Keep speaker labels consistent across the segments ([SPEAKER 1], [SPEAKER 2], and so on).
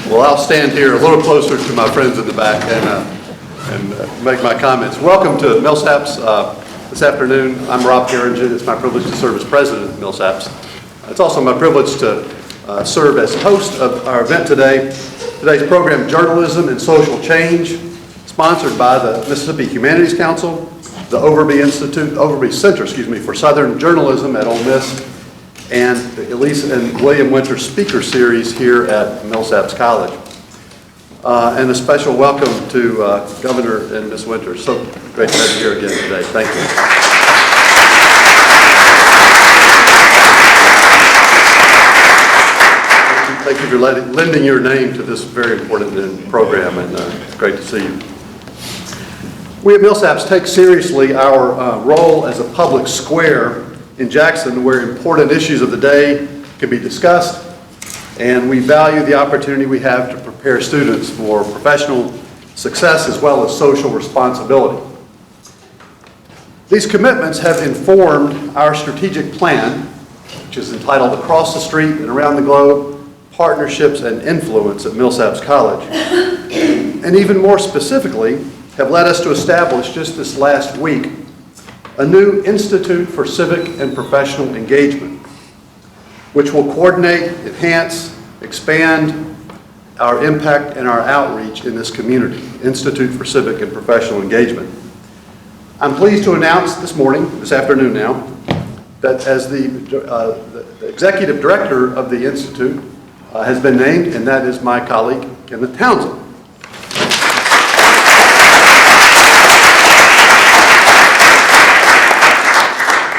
[SPEAKER 1] Well, I'll stand here a little closer to my friends in the back and make my comments. Welcome to Millsaps this afternoon. I'm Rob Carrigan. It's my privilege to serve as president of Millsaps. It's also my privilege to serve as host of our event today. Today's program, Journalism and Social Change, sponsored by the Mississippi Humanities Council, the Overby Center, for Southern Journalism at Ole Miss, and the Elise and William Winter Speaker Series here at Millsaps College. And a special welcome to Governor and Ms. Winters. So great to have you here again today. Thank you. Thank you for lending your name to this very important program, and it's great to see you. We at Millsaps take seriously our role as a public square in Jackson where important issues of the day can be discussed, and we value the opportunity we have to prepare students for professional success as well as social responsibility. These commitments have informed our strategic plan, which is entitled Across the Street and Around the Globe, Partnerships and Influence at Millsaps College, and even more specifically, have led us to establish just this last week a new Institute for Civic and Professional Engagement, which will coordinate, enhance, expand our impact and our outreach in this community, Institute for Civic and Professional Engagement. I'm pleased to announce this afternoon now, that as the executive director of the Institute has been named, and that is my colleague, Kenneth Townsend.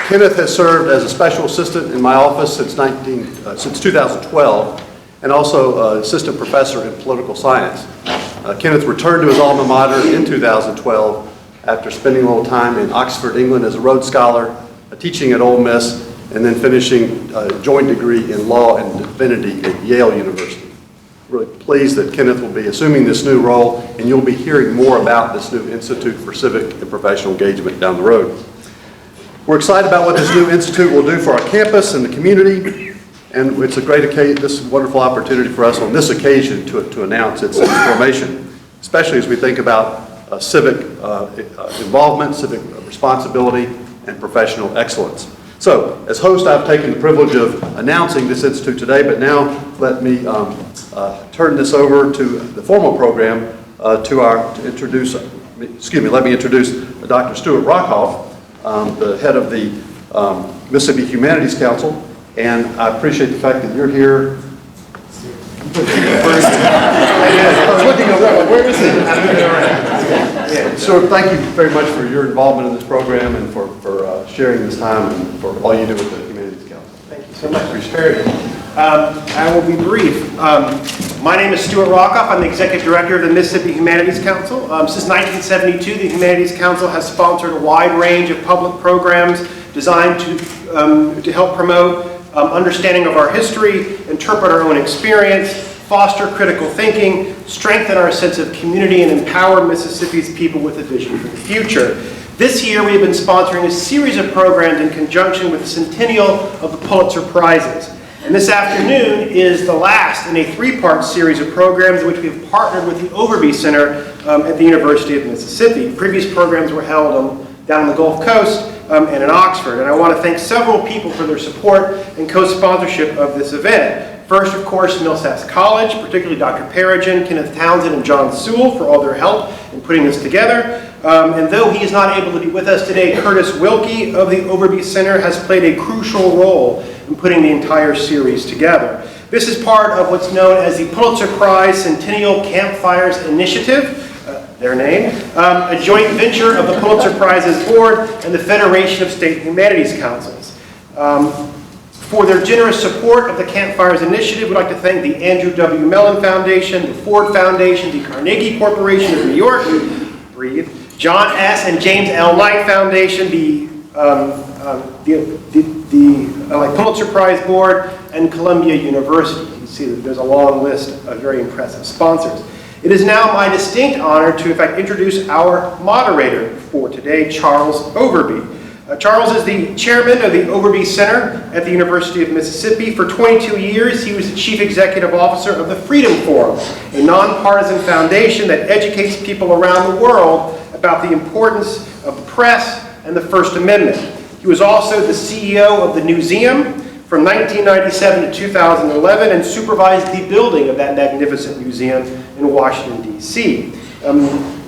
[SPEAKER 1] Kenneth has served as a special assistant in my office since 2012, and also assistant professor in political science. Kenneth returned to his alma mater in 2012 after spending a little time in Oxford, England as a Rhodes Scholar, teaching at Ole Miss, and then finishing a joint degree in law and divinity at Yale University. Really pleased that Kenneth will be assuming this new role, and you'll be hearing more about this new Institute for Civic and Professional Engagement down the road. We're excited about what this new institute will do for our campus and the community, and it's a great occasion, this wonderful opportunity for us on this occasion to announce its formation, especially as we think about civic involvement, civic responsibility, and professional excellence. So, as host, I've taken the privilege of announcing this institute today, but now let me turn this over to the formal program let me introduce Dr. Stuart Rockhoff, the head of the Mississippi Humanities Council, and I appreciate the fact that you're here. Where is he? So thank you very much for your involvement in this program and for sharing this time and for all you do with the Humanities Council.
[SPEAKER 2] Thank you so much. Appreciate it. I will be brief. My name is Stuart Rockhoff. I'm the Executive Director of the Mississippi Humanities Council. Since 1972, the Humanities Council has sponsored a wide range of public programs designed to help promote understanding of our history, interpret our own experience, foster critical thinking, strengthen our sense of community, and empower Mississippi's people with a vision for the future. This year, we have been sponsoring a series of programs in conjunction with the centennial of the Pulitzer Prizes. And this afternoon is the last in a three-part series of programs in which we have partnered with the Overby Center at the University of Mississippi. Previous programs were held down on the Gulf Coast and in Oxford. And I want to thank several people for their support and co-sponsorship of this event. First, of course, Millsaps College, particularly Dr. Perigin, Kenneth Townsend, and John Sewell for all their help in putting this together. And though he is not able to be with us today, Curtis Wilkie of the Overby Center has played a crucial role in putting the entire series together. This is part of what's known as the Pulitzer Prize Centennial Campfires Initiative, their name, a joint venture of the Pulitzer Prizes Board and the Federation of State Humanities Councils. For their generous support of the Campfires Initiative, we'd like to thank the Andrew W. Mellon Foundation, the Ford Foundation, the Carnegie Corporation of New York, John S. and James L. Knight Foundation, the Pulitzer Prize Board, and Columbia University. You can see that there's a long list of very impressive sponsors. It is now my distinct honor to, in fact, introduce our moderator for today, Charles Overby. Charles is the chairman of the Overby Center at the University of Mississippi. For 22 years, he was the chief executive officer of the Freedom Forum, a nonpartisan foundation that educates people around the world about the importance of the press and the First Amendment. He was also the CEO of the Newseum from 1997 to 2011 and supervised the building of that magnificent museum in Washington, D.C.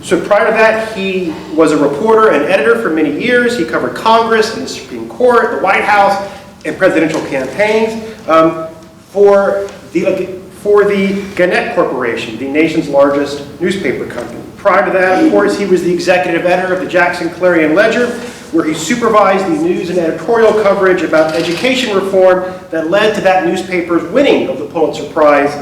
[SPEAKER 2] So prior to that, he was a reporter and editor for many years. He covered Congress and the Supreme Court, the White House, and presidential campaigns for the Gannett Corporation, the nation's largest newspaper company. Prior to that, of course, he was the executive editor of the Jackson Clarion-Ledger, where he supervised the news and editorial coverage about education reform that led to that newspaper's winning of the Pulitzer Prize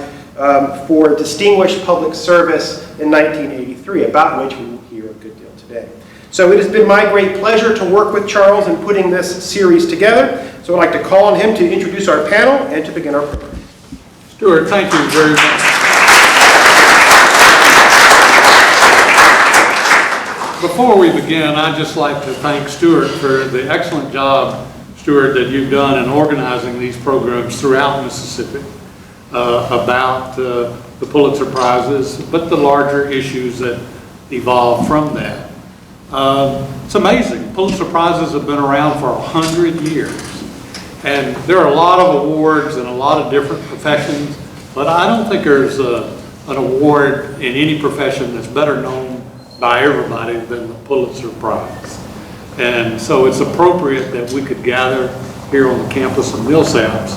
[SPEAKER 2] for distinguished public service in 1983, about which we will hear a good deal today. So it has been my great pleasure to work with Charles in putting this series together. So I'd like to call on him to introduce our panel and to begin our program.
[SPEAKER 3] Stuart, thank you very much. Before we begin, I'd just like to thank Stuart for the excellent job, Stuart, that you've done in organizing these programs throughout Mississippi about the Pulitzer Prizes, but the larger issues that evolve from that. It's amazing. Pulitzer Prizes have been around for 100 years. And there are a lot of awards in a lot of different professions, but I don't think there's an award in any profession that's better known by everybody than the Pulitzer Prize. And so it's appropriate that we could gather here on the campus of Millsaps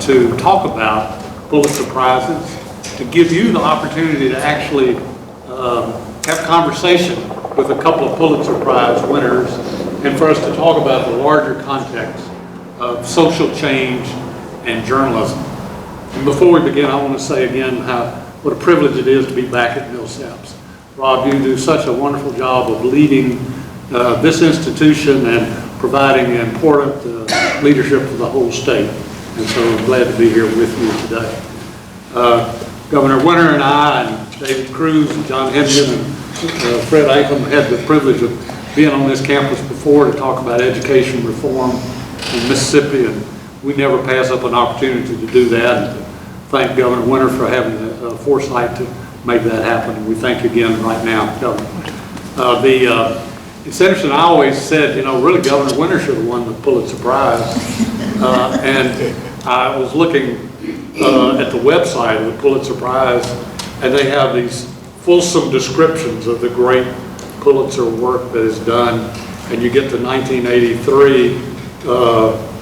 [SPEAKER 3] to talk about Pulitzer Prizes, to give you the opportunity to actually have conversation with a couple of Pulitzer Prize winners, and for us to talk about the larger context of social change and journalism. And before we begin, I want to say again what a privilege it is to be back at Millsaps. Rob, you do such a wonderful job of leading this institution and providing important leadership for the whole state. And so I'm glad to be here with you today. Governor Winter and I and David Cruz and John Hennigan and Fred Anklam had the privilege of being on this campus before to talk about education reform in Mississippi, and we never pass up an opportunity to do that, and to thank Governor Winter for having the foresight to make that happen. And we thank you again right now, Governor. It's interesting, I always said, really Governor Winter should have won the Pulitzer Prize. And I was looking at the website of the Pulitzer Prize, and they have these fulsome descriptions of the great Pulitzer work that is done. And you get to 1983,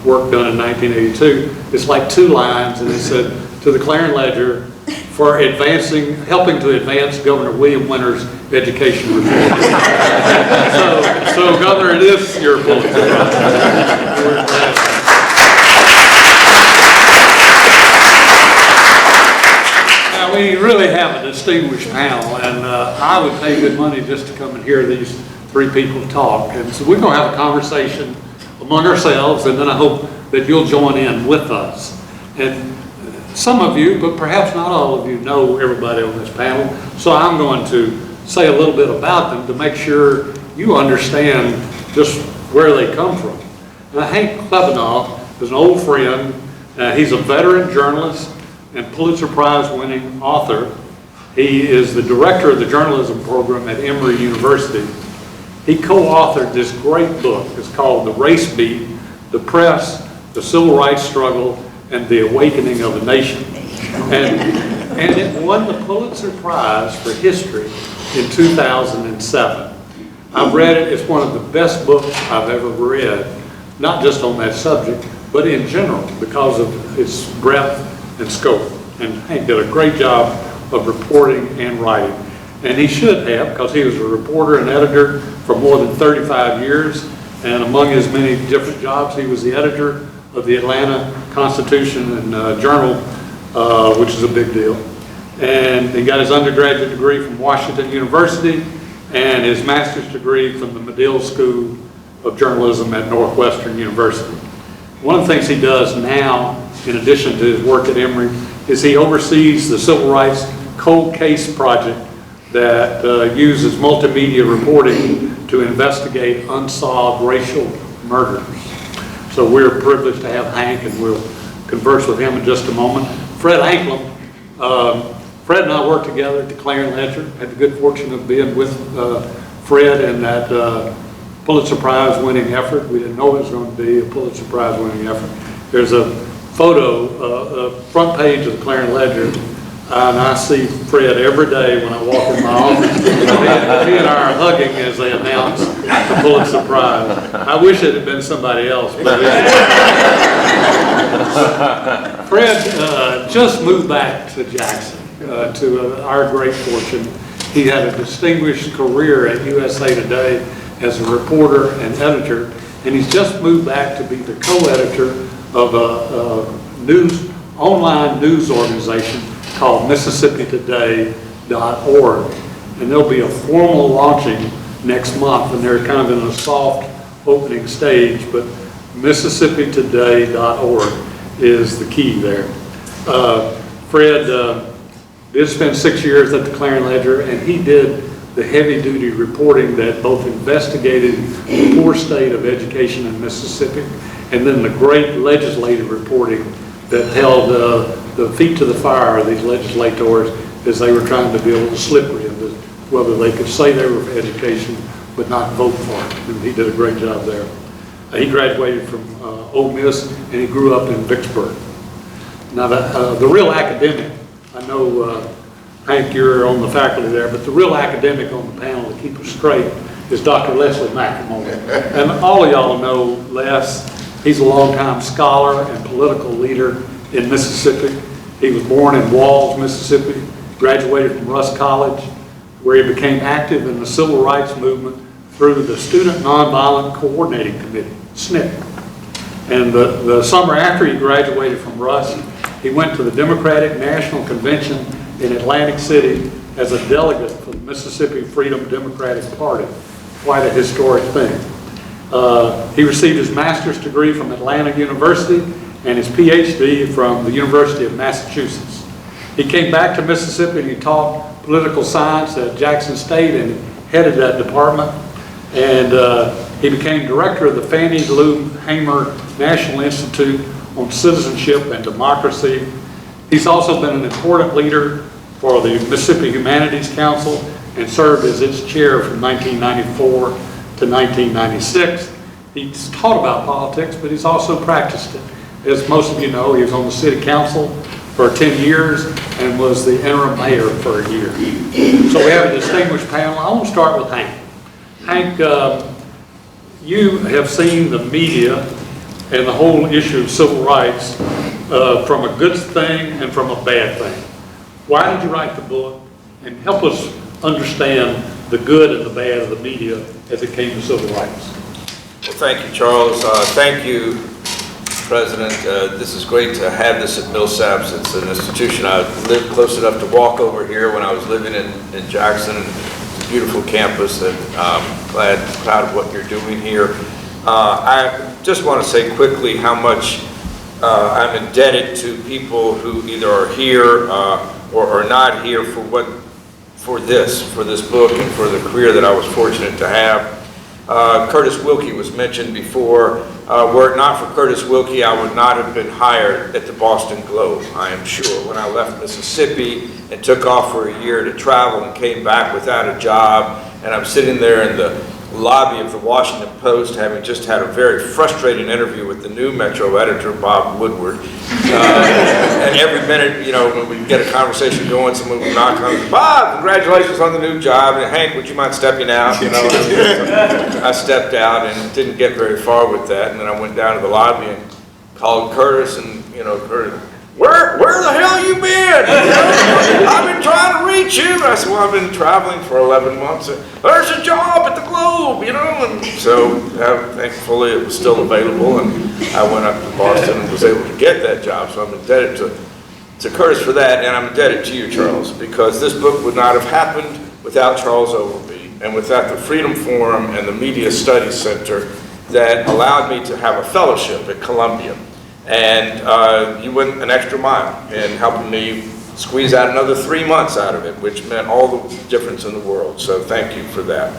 [SPEAKER 3] work done in 1982. It's like 2 lines, and it said, to the Clarion-Ledger for helping to advance Governor William Winter's education reform. so Governor, it is your Pulitzer Prize. Now, we really have a distinguished panel, and I would pay good money just to come and hear these 3 people talk. And so we're going to have a conversation among ourselves, and then I hope that you'll join in with us. And some of you, but perhaps not all of you, know everybody on this panel, so I'm going to say a little bit about them to make sure you understand just where they come from. Now, Hank Klibanoff is an old friend. He's a veteran journalist and Pulitzer Prize winning author. He is the director of the journalism program at Emory University. He co-authored this great book. It's called The Race Beat, The Press, the Civil Rights Struggle, and the Awakening of a Nation. And it won the Pulitzer Prize for History in 2007. I've read it. It's one of the best books I've ever read, not just on that subject, but in general, because of its breadth and scope. And Hank did a great job of reporting and writing. And he should have, because he was a reporter and editor for more than 35 years. And among his many different jobs, he was the editor of the Atlanta Constitution and Journal, which is a big deal. And he got his undergraduate degree from Washington University and his master's degree from the Medill School of Journalism at Northwestern University. One of the things he does now, in addition to his work at Emory, is he oversees the Civil Rights Cold Case Project that uses multimedia reporting to investigate unsolved racial murders. So we're privileged to have Hank, and we'll converse with him in just a moment. Fred Anklam. Fred and I worked together at the Clarion-Ledger. Had the good fortune of being with Fred in that Pulitzer Prize winning effort. We didn't know it was going to be a Pulitzer Prize winning effort. There's a photo, front page of the Clarion-Ledger, and I see Fred every day when I walk in my office. He and I are hugging as they announce the Pulitzer Prize. I wish it had been somebody else. But Fred just moved back to Jackson, to our great fortune. He had a distinguished career at USA Today as a reporter and editor, and he's just moved back to be the co-editor of a online news organization called MississippiToday.org. And there'll be a formal launching next month, and they're kind of in a soft opening stage, but MississippiToday.org is the key there. Fred did spend 6 years at the Clarion-Ledger, and he did the heavy-duty reporting that both investigated the poor state of education in Mississippi, and then the great legislative reporting that held the feet to the fire of these legislators as they were trying to be a little slippery into whether they could say they were for education but not vote for it. And he did a great job there. He graduated from Ole Miss, and he grew up in Vicksburg. Now, the real academic, I know, Hank, you're on the faculty there, but the real academic on the panel to keep us straight is Dr. Leslie McLemore. And all of y'all know Les. He's a longtime scholar and political leader in Mississippi. He was born in Walls, Mississippi, graduated from Rusk College, where he became active in the civil rights movement through the Student Nonviolent Coordinating Committee, SNCC. And the summer after he graduated from Rusk, he went to the Democratic National Convention in Atlantic City as a delegate for the Mississippi Freedom Democratic Party. Quite a historic thing. He received his master's degree from Atlanta University and his PhD from the University of Massachusetts. He came back to Mississippi and he taught political science at Jackson State and headed that department. And he became director of the Fannie Lou Hamer National Institute on Citizenship and Democracy. He's also been an important leader for the Mississippi Humanities Council and served as its chair from 1994 to 1996. He's taught about politics, but he's also practiced it. As most of you know, he was on the city council for 10 years and was the interim mayor for a year. So we have a distinguished panel. I want to start with Hank. Hank, you have seen the media and the whole issue of civil rights from a good thing and from a bad thing. Why did you write the book? And help us understand the good and the bad of the media as it came to civil rights.
[SPEAKER 4] Well, thank you, Charles. Thank you, President. This is great to have this at Millsaps. It's an institution. I lived close enough to walk over here when I was living in Jackson. It's a beautiful campus, and I'm proud of what you're doing here. I just want to say quickly how much I'm indebted to people who either are here or are not here for this book and for the career that I was fortunate to have. Curtis Wilkie was mentioned before. Were it not for Curtis Wilkie, I would not have been hired at the Boston Globe, I am sure. When I left Mississippi and took off for a year to travel and came back without a job, and I'm sitting there in the lobby of the Washington Post, having just had a very frustrating interview with the new Metro editor, Bob Woodward. And every minute, you know, when we get a conversation going, someone would knock on, Bob, congratulations on the new job. And Hank, would you mind stepping out? You know, I stepped out and didn't get very far with that. And then I went down to the lobby and called Curtis, and, you know, Curtis, where the hell you been? I've been trying to reach you. I said, well, I've been traveling for 11 months. There's a job at the Globe, you know. And so thankfully it was still available, and I went up to Boston and was able to get that job. So I'm indebted to Curtis for that, and I'm indebted to you, Charles, because this book would not have happened without Charles Overby and without the Freedom Forum and the Media Studies Center that allowed me to have a fellowship at Columbia. And you went an extra mile in helping me squeeze out another 3 months out of it, which meant all the difference in the world. So thank you for that.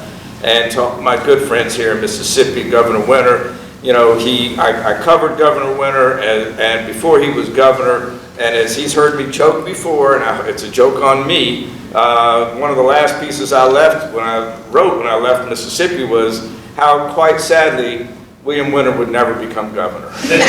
[SPEAKER 4] and to my good friends here in Mississippi, Governor Winter. You know, I covered Governor Winter, and before he was governor, and as he's heard me joke before, and it's a joke on me, one of the last pieces I left when I left Mississippi was how, quite sadly, William Winter would never become governor. But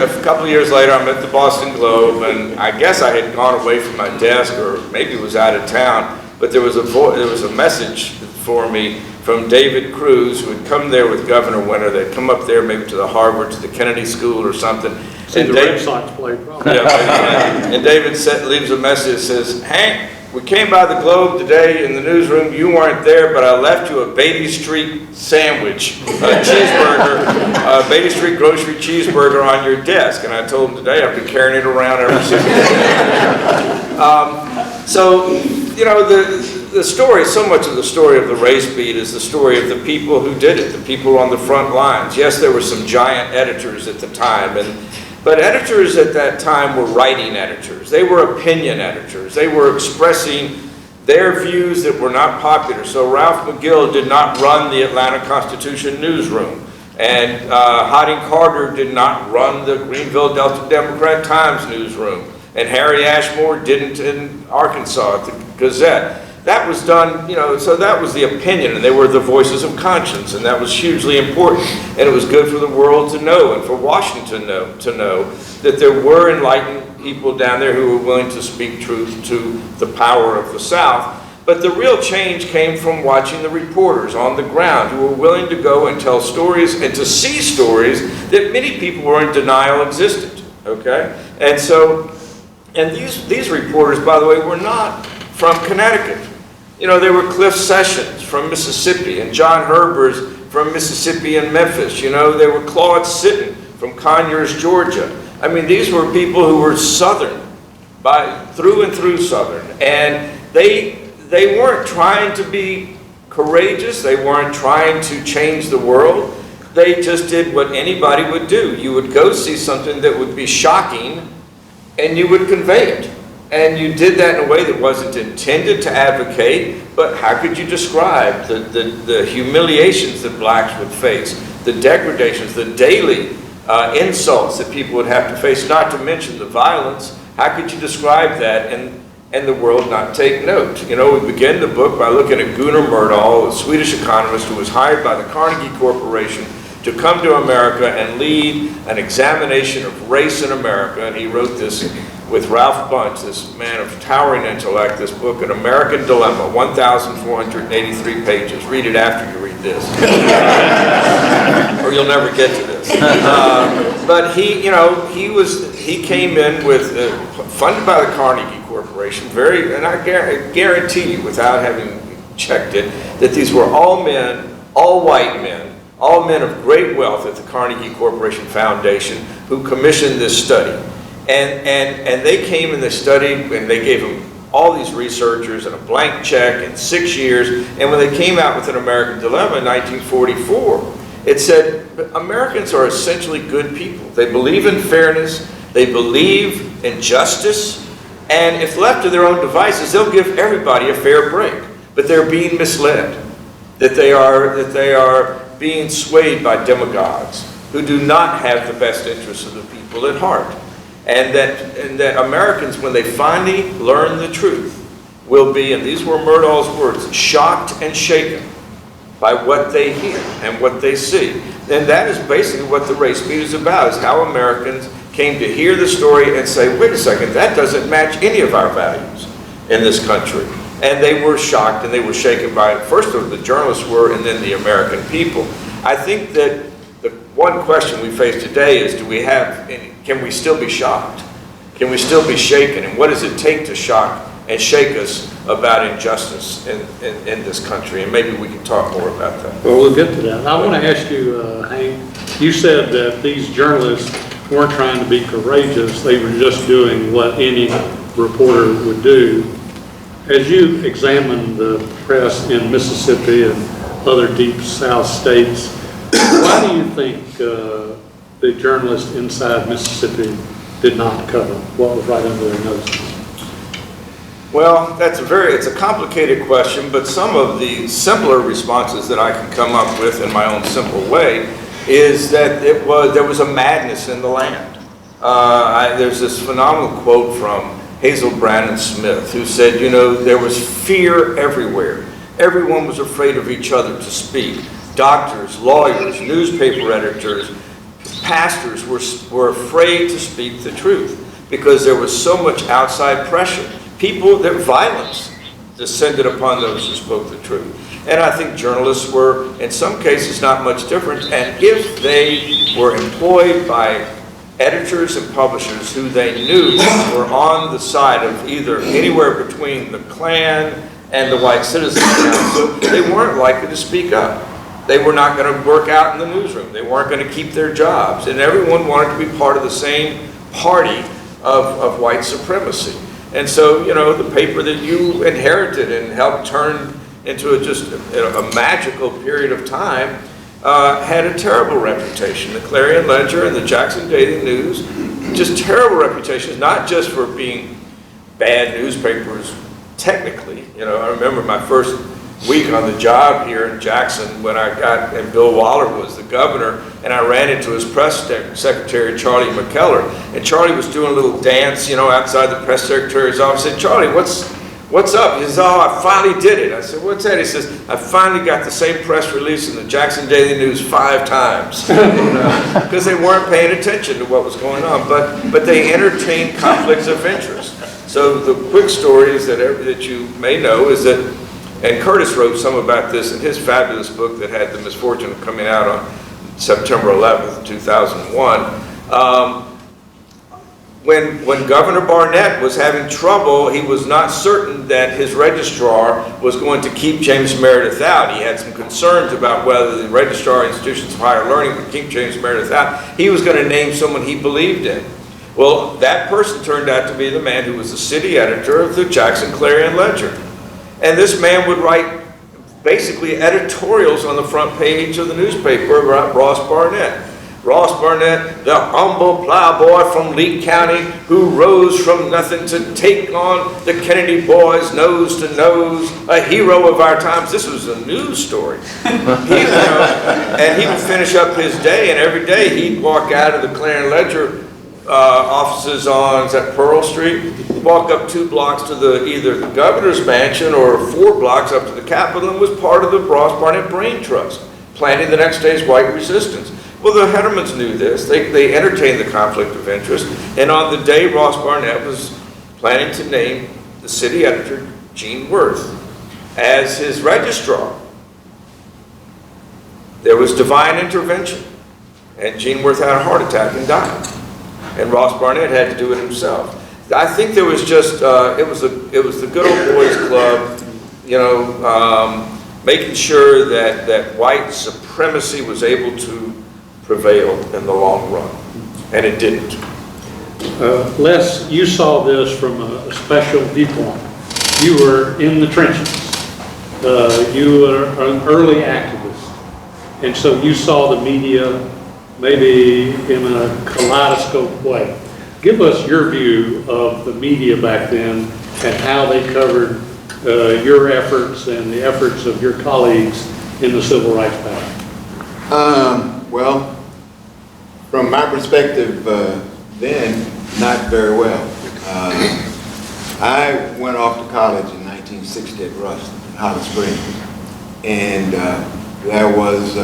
[SPEAKER 4] a couple of years later, I'm at the Boston Globe, and I guess I had gone away from my desk, or maybe was out of town. But there was a message for me from David Cruz, who had come there with Governor Winter. They'd come up there maybe to the Harvard, to the Kennedy School or something.
[SPEAKER 3] See the Red Sox play, probably.
[SPEAKER 4] Yeah, and David leaves a message that says, "Hank, we came by the Globe today in the newsroom. You weren't there, but I left you a Beatty Street sandwich, a cheeseburger, a Beatty Street grocery cheeseburger on your desk." And I told him today I've been carrying it around ever since. So, you know, the story, so much of the story of the race beat is the story of the people who did it, the people on the front lines. Yes, there were some giant editors at the time, but editors at that time were writing editors. They were opinion editors. They were expressing their views that were not popular. So Ralph McGill did not run the Atlanta Constitution newsroom. And Harding Carter did not run the Greenville Delta Democrat Times newsroom. And Harry Ashmore didn't in Arkansas at the Gazette. That was done, you know, so that was the opinion, and they were the voices of conscience, and that was hugely important. And it was good for the world to know, and for Washington to know that there were enlightened people down there who were willing to speak truth to the power of the South. But the real change came from watching the reporters on the ground who were willing to go and tell stories and to see stories that many people were in denial existed, okay? And so, and these reporters, by the way, were not from Connecticut. You know, they were Cliff Sessions from Mississippi and John Herbers from Mississippi and Memphis. You know, they were Claude Sitton from Conyers, Georgia. I mean, these were people who were Southern, through and through Southern. And they weren't trying to be courageous. They weren't trying to change the world. They just did what anybody would do. You would go see something that would be shocking, and you would convey it. And you did that in a way that wasn't intended to advocate, but how could you describe the humiliations that blacks would face, the degradations, the daily insults that people would have to face, not to mention the violence? How could you describe that and the world not take note? You know, we begin the book by looking at Gunnar Myrdal, a Swedish economist who was hired by the Carnegie Corporation to come to America and lead an examination of race in America. And he wrote this with Ralph Bunche, this man of towering intellect, this book, An American Dilemma, 1,483 pages. Read it after you read this, or you'll never get to this. But he, you know, he came in with, funded by the Carnegie Corporation, and I guarantee you, without having checked it, that these were all men, all white men, all men of great wealth at the Carnegie Corporation Foundation who commissioned this study. And they came and they studied, and they gave them all these researchers and a blank check in 6 years. And when they came out with An American Dilemma in 1944, it said Americans are essentially good people. They believe in fairness, they believe in justice, and if left to their own devices, they'll give everybody a fair break. But they're being misled, that they are being swayed by demagogues who do not have the best interests of the people at heart. And that Americans, when they finally learn the truth, will be, and these were Myrdal's words, shocked and shaken by what they hear and what they see. And that is basically what the race beat is about, is how Americans came to hear the story and say, wait a second, that doesn't match any of our values in this country. And they were shocked and they were shaken by it. First of all, the journalists were, and then the American people. I think that the one question we face today is, can we still be shocked? Can we still be shaken? And what does it take to shock and shake us about injustice in this country? And maybe we can talk more about that.
[SPEAKER 3] Well, we'll get to that. I want to ask you, Hank, you said that these journalists weren't trying to be courageous. They were just doing what any reporter would do. As you examine the press in Mississippi and other deep South states, why do you think the journalists inside Mississippi did not cover what was right under their noses?
[SPEAKER 4] Well, it's a complicated question, but some of the simpler responses that I can come up with in my own simple way is that there was a madness in the land. There's this phenomenal quote from Hazel Smith, who said, you know, there was fear everywhere. Everyone was afraid of each other to speak. Doctors, lawyers, newspaper editors, pastors were afraid to speak the truth because there was so much outside pressure. Their violence descended upon those who spoke the truth. And I think journalists were, in some cases, not much different. And if they were employed by editors and publishers who they knew were on the side of either anywhere between the Klan and the White Citizens Council, they weren't likely to speak up. They were not going to work out in the newsroom. They weren't going to keep their jobs. And everyone wanted to be part of the same party of white supremacy. And so, you know, the paper that you inherited and helped turn into just a magical period of time had a terrible reputation. The Clarion-Ledger and the Jackson Daily News, just terrible reputations, not just for being bad newspapers technically. You know, I remember my first week on the job here in Jackson when and Bill Waller was the governor, and I ran into his press secretary, Charlie McKellar, and Charlie was doing a little dance, you know, outside the press secretary's office. I said, Charlie, what's up? He says, oh, I finally did it. I said, what's that? He says, I finally got the same press release in the Jackson Daily News 5 times. Because they weren't paying attention to what was going on, but they entertained conflicts of interest. So the quick story is that you may know is that, and Curtis wrote some about this in his fabulous book that had the misfortune of coming out on September 11th, 2001. When Governor Barnett was having trouble, he was not certain that his registrar was going to keep James Meredith out. He had some concerns about whether the registrar institutions of higher learning would keep James Meredith out. He was going to name someone he believed in. Well, that person turned out to be the man who was the city editor of the Jackson Clarion-Ledger. And this man would write basically editorials on the front page of the newspaper about Ross Barnett. Ross Barnett, the humble plowboy from Lee County who rose from nothing to take on the Kennedy boys nose to nose, a hero of our times. This was a news story. And he would finish up his day, and every day he'd walk out of the Clarion-Ledger offices on, is that Pearl Street? Walk up 2 blocks to either the governor's mansion or 4 blocks up to the Capitol, and was part of the Ross Barnett Brain Trust, planning the next day's white resistance. Well, the Hedermans knew this. They entertained the conflict of interest, and on the day Ross Barnett was planning to name the city editor, Gene Worth, as his registrar, there was divine intervention, and Gene Worth had a heart attack and died. And Ross Barnett had to do it himself. I think there was just, it was the good old boys club, you know, making sure that white supremacy was able to prevail in the long run, and it didn't.
[SPEAKER 3] Les, you saw this from a special viewpoint. You were in the trenches. You were an early activist, and so you saw the media maybe in a kaleidoscope way. Give us your view of the media back then and how they covered your efforts and the efforts of your colleagues in the civil rights battle.
[SPEAKER 5] Well, from my perspective then, not very well. I went off to college in 1960 at Rust, in Holly Springs, and there was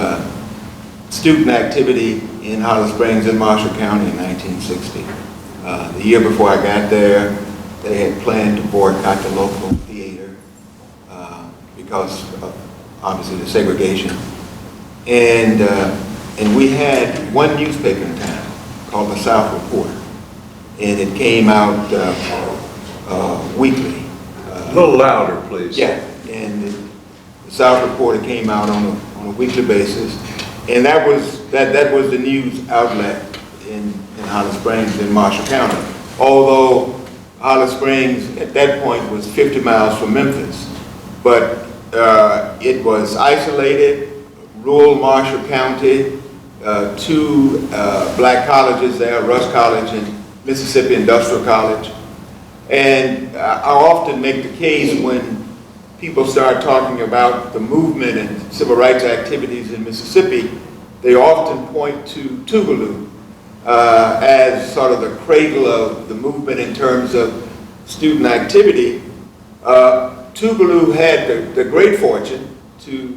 [SPEAKER 5] student activity in Holly Springs and Marshall County in 1960. The year before I got there, they had planned to boycott the local theater because of, obviously, the segregation. And we had one newspaper in town called the South Reporter, and it came out weekly.
[SPEAKER 1] A little louder, please.
[SPEAKER 5] Yeah, and the South Reporter came out on a weekly basis, and that was the news outlet in Holly Springs in Marshall County. Although Holly Springs at that point was 50 miles from Memphis, but it was isolated, rural Marshall County, 2 black colleges there, Rust College and Mississippi Industrial College. And I often make the case when people start talking about the movement and civil rights activities in Mississippi, they often point to Tougaloo as sort of the cradle of the movement in terms of student activity. Tougaloo had the great fortune to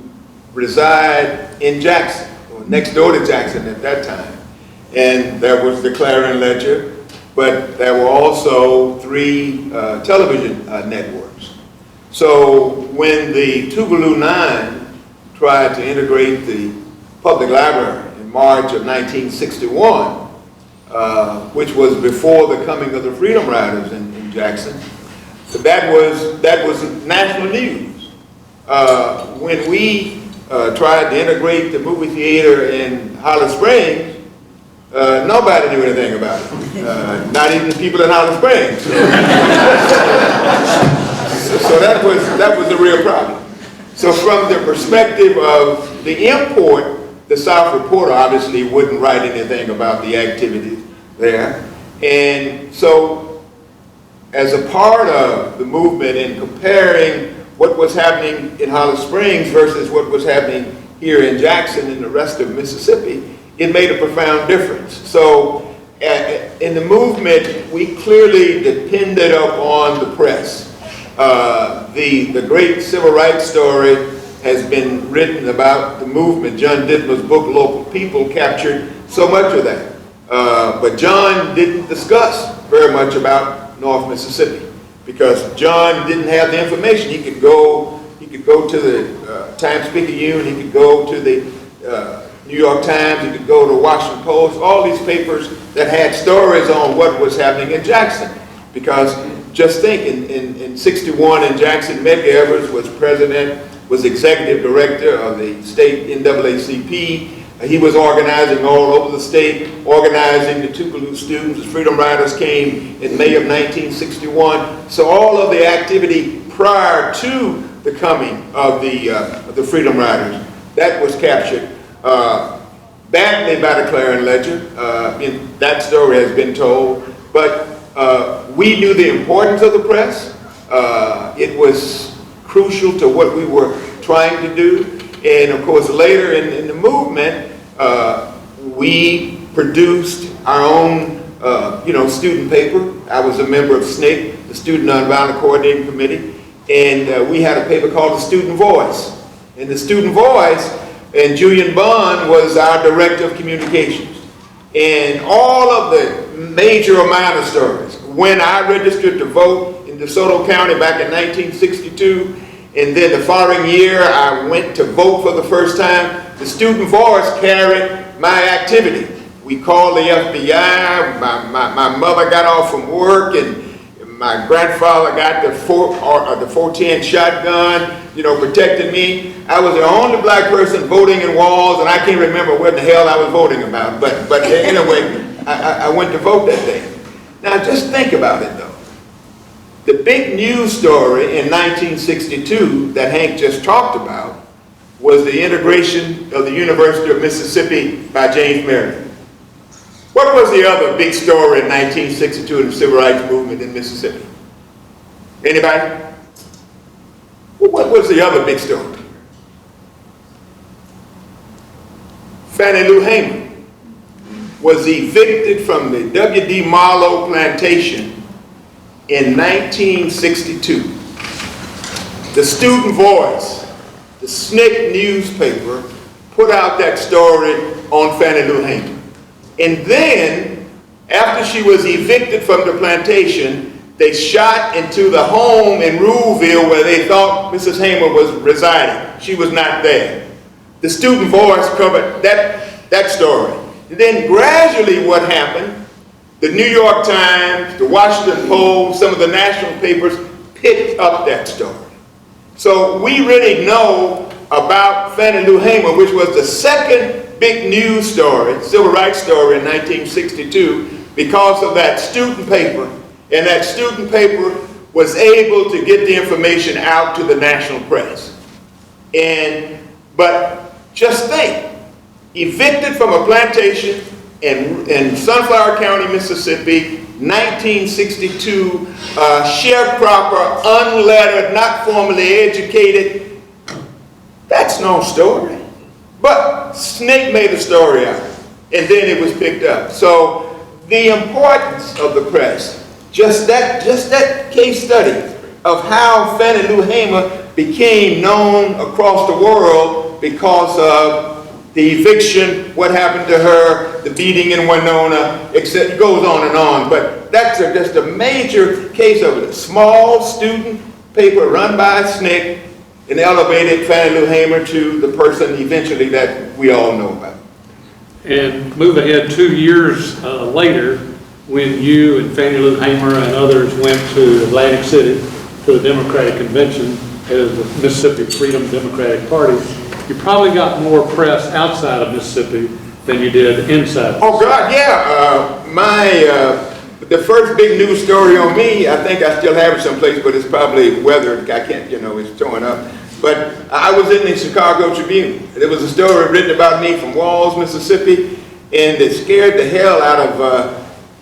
[SPEAKER 5] reside in Jackson, or next door to Jackson at that time. And there was the Clarion-Ledger, but there were also 3 television networks. So when the Tougaloo 9 tried to integrate the public library in March of 1961, which was before the coming of the Freedom Riders in Jackson, that was national news. When we tried to integrate the movie theater in Holly Springs, nobody knew anything about it, not even the people in Holly Springs. So that was the real problem. So from the perspective of the import, the South Reporter obviously wouldn't write anything about the activities there. And so as a part of the movement in comparing what was happening in Holly Springs versus what was happening here in Jackson and the rest of Mississippi, it made a profound difference. So in the movement, we clearly depended upon the press. The great civil rights story has been written about the movement. John Dittmer's book, Local People, captured so much of that. But John didn't discuss very much about North Mississippi because John didn't have the information. He could go to the Times-Picayune, he could go to the New York Times, he could go to the Washington Post, all these papers that had stories on what was happening in Jackson. Because just think, in 61 in Jackson, Medgar Evers was president, was executive director of the state NAACP. He was organizing all over the state, organizing the Tougaloo students. The Freedom Riders came in May of 1961. So all of the activity prior to the coming of the Freedom Riders, that was captured badly by the Clarion-Ledger. That story has been told. But we knew the importance of the press. It was crucial to what we were trying to do. And of course, later in the movement, we produced our own, student paper. I was a member of SNCC, the Student Nonviolent Coordinating Committee, and we had a paper called The Student Voice. And The Student Voice, and Julian Bond was our director of communications. And all of the major or minor stories, when I registered to vote in DeSoto County back in 1962, and then the following year I went to vote for the first time, the Student Voice carried my activity. We called the FBI, my mother got off from work, and my grandfather got the 410 shotgun, protecting me. I was the only black person voting in walls, and I can't remember what the hell I was voting about. But anyway, I went to vote that day. Now just think about it though. The big news story in 1962 that Hank just talked about was the integration of the University of Mississippi by James Marion. What was the other big story in 1962 in the civil rights movement in Mississippi? Anybody? What was the other big story? Fannie Lou Hamer was evicted from the W.D. Marlowe plantation in 1962. The Student Voice, the SNCC newspaper, put out that story on Fannie Lou Hamer. And then, after she was evicted from the plantation, they shot into the home in Ruleville where they thought Mrs. Hamer was residing. She was not there. The Student Voice covered that story. And then gradually what happened, the New York Times, the Washington Post, some of the national papers picked up that story. So we really know about Fannie Lou Hamer, which was the second big news story, civil rights story in 1962, because of that student paper. And that student paper was able to get the information out to the national press. But just think, evicted from a plantation in Sunflower County, Mississippi, 1962, sharecropper, unlettered, not formally educated. That's no story. But SNCC made a story out of it, and then it was picked up. So the importance of the press, just that case study of how Fannie Lou Hamer became known across the world because of the eviction, what happened to her, the beating in Winona, etc. It goes on and on. But that's just a major case of it. A small student paper run by SNCC and elevated Fannie Lou Hamer to the person eventually that we all know about.
[SPEAKER 3] And move ahead 2 years later, when you and Fannie Lou Hamer and others went to Atlantic City to a Democratic convention as the Mississippi Freedom Democratic Party, you probably got more press outside of Mississippi than you did inside.
[SPEAKER 5] Oh God, yeah. The first big news story on me, I think I still have it someplace, but it's probably weathered. I can't, it's torn up. But I was in the Chicago Tribune. There was a story written about me from Walls, Mississippi, and it scared the hell out of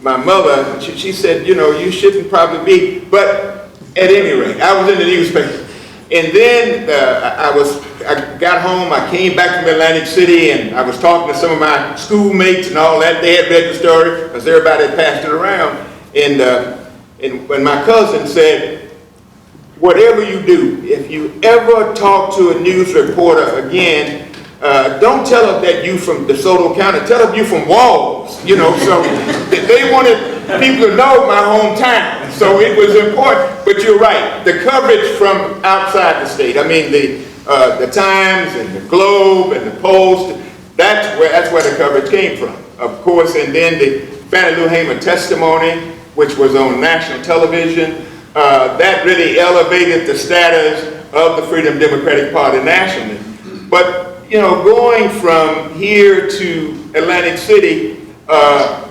[SPEAKER 5] my mother. She said, you shouldn't probably be. But at any rate, I was in the newspaper. And then I got home, I came back from Atlantic City, and I was talking to some of my schoolmates and all that. They had read the story, because everybody had passed it around. And when my cousin said, whatever you do, if you ever talk to a news reporter again, don't tell them that you from DeSoto County, tell them you from Walls, so they wanted people to know my hometown. So it was important, but you're right, the coverage from outside the state, I mean the Times and the Globe and the Post, that's where the coverage came from, of course. And then the Fannie Lou Hamer testimony, which was on national television, that really elevated the status of the Freedom Democratic Party nationally. But going from here to Atlantic City,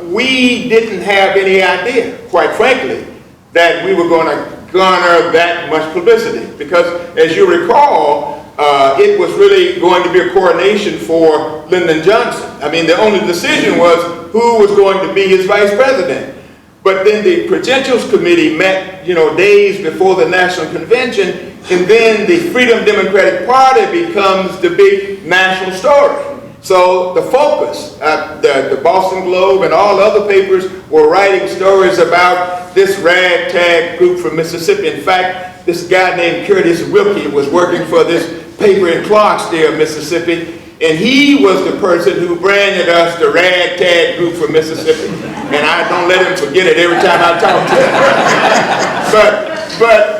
[SPEAKER 5] we didn't have any idea, quite frankly, that we were going to garner that much publicity. Because as you recall, it was really going to be a coronation for Lyndon Johnson. I mean, the only decision was who was going to be his vice president. But then the Credentials Committee met, days before the National Convention, and then the Freedom Democratic Party becomes the big national story. So the focus, the Boston Globe and all other papers were writing stories about this ragtag group from Mississippi. In fact, this guy named Curtis Wilkie was working for this paper in Clarksdale, Mississippi, and he was the person who branded us the ragtag group from Mississippi. And I don't let him forget it every time I talk to him.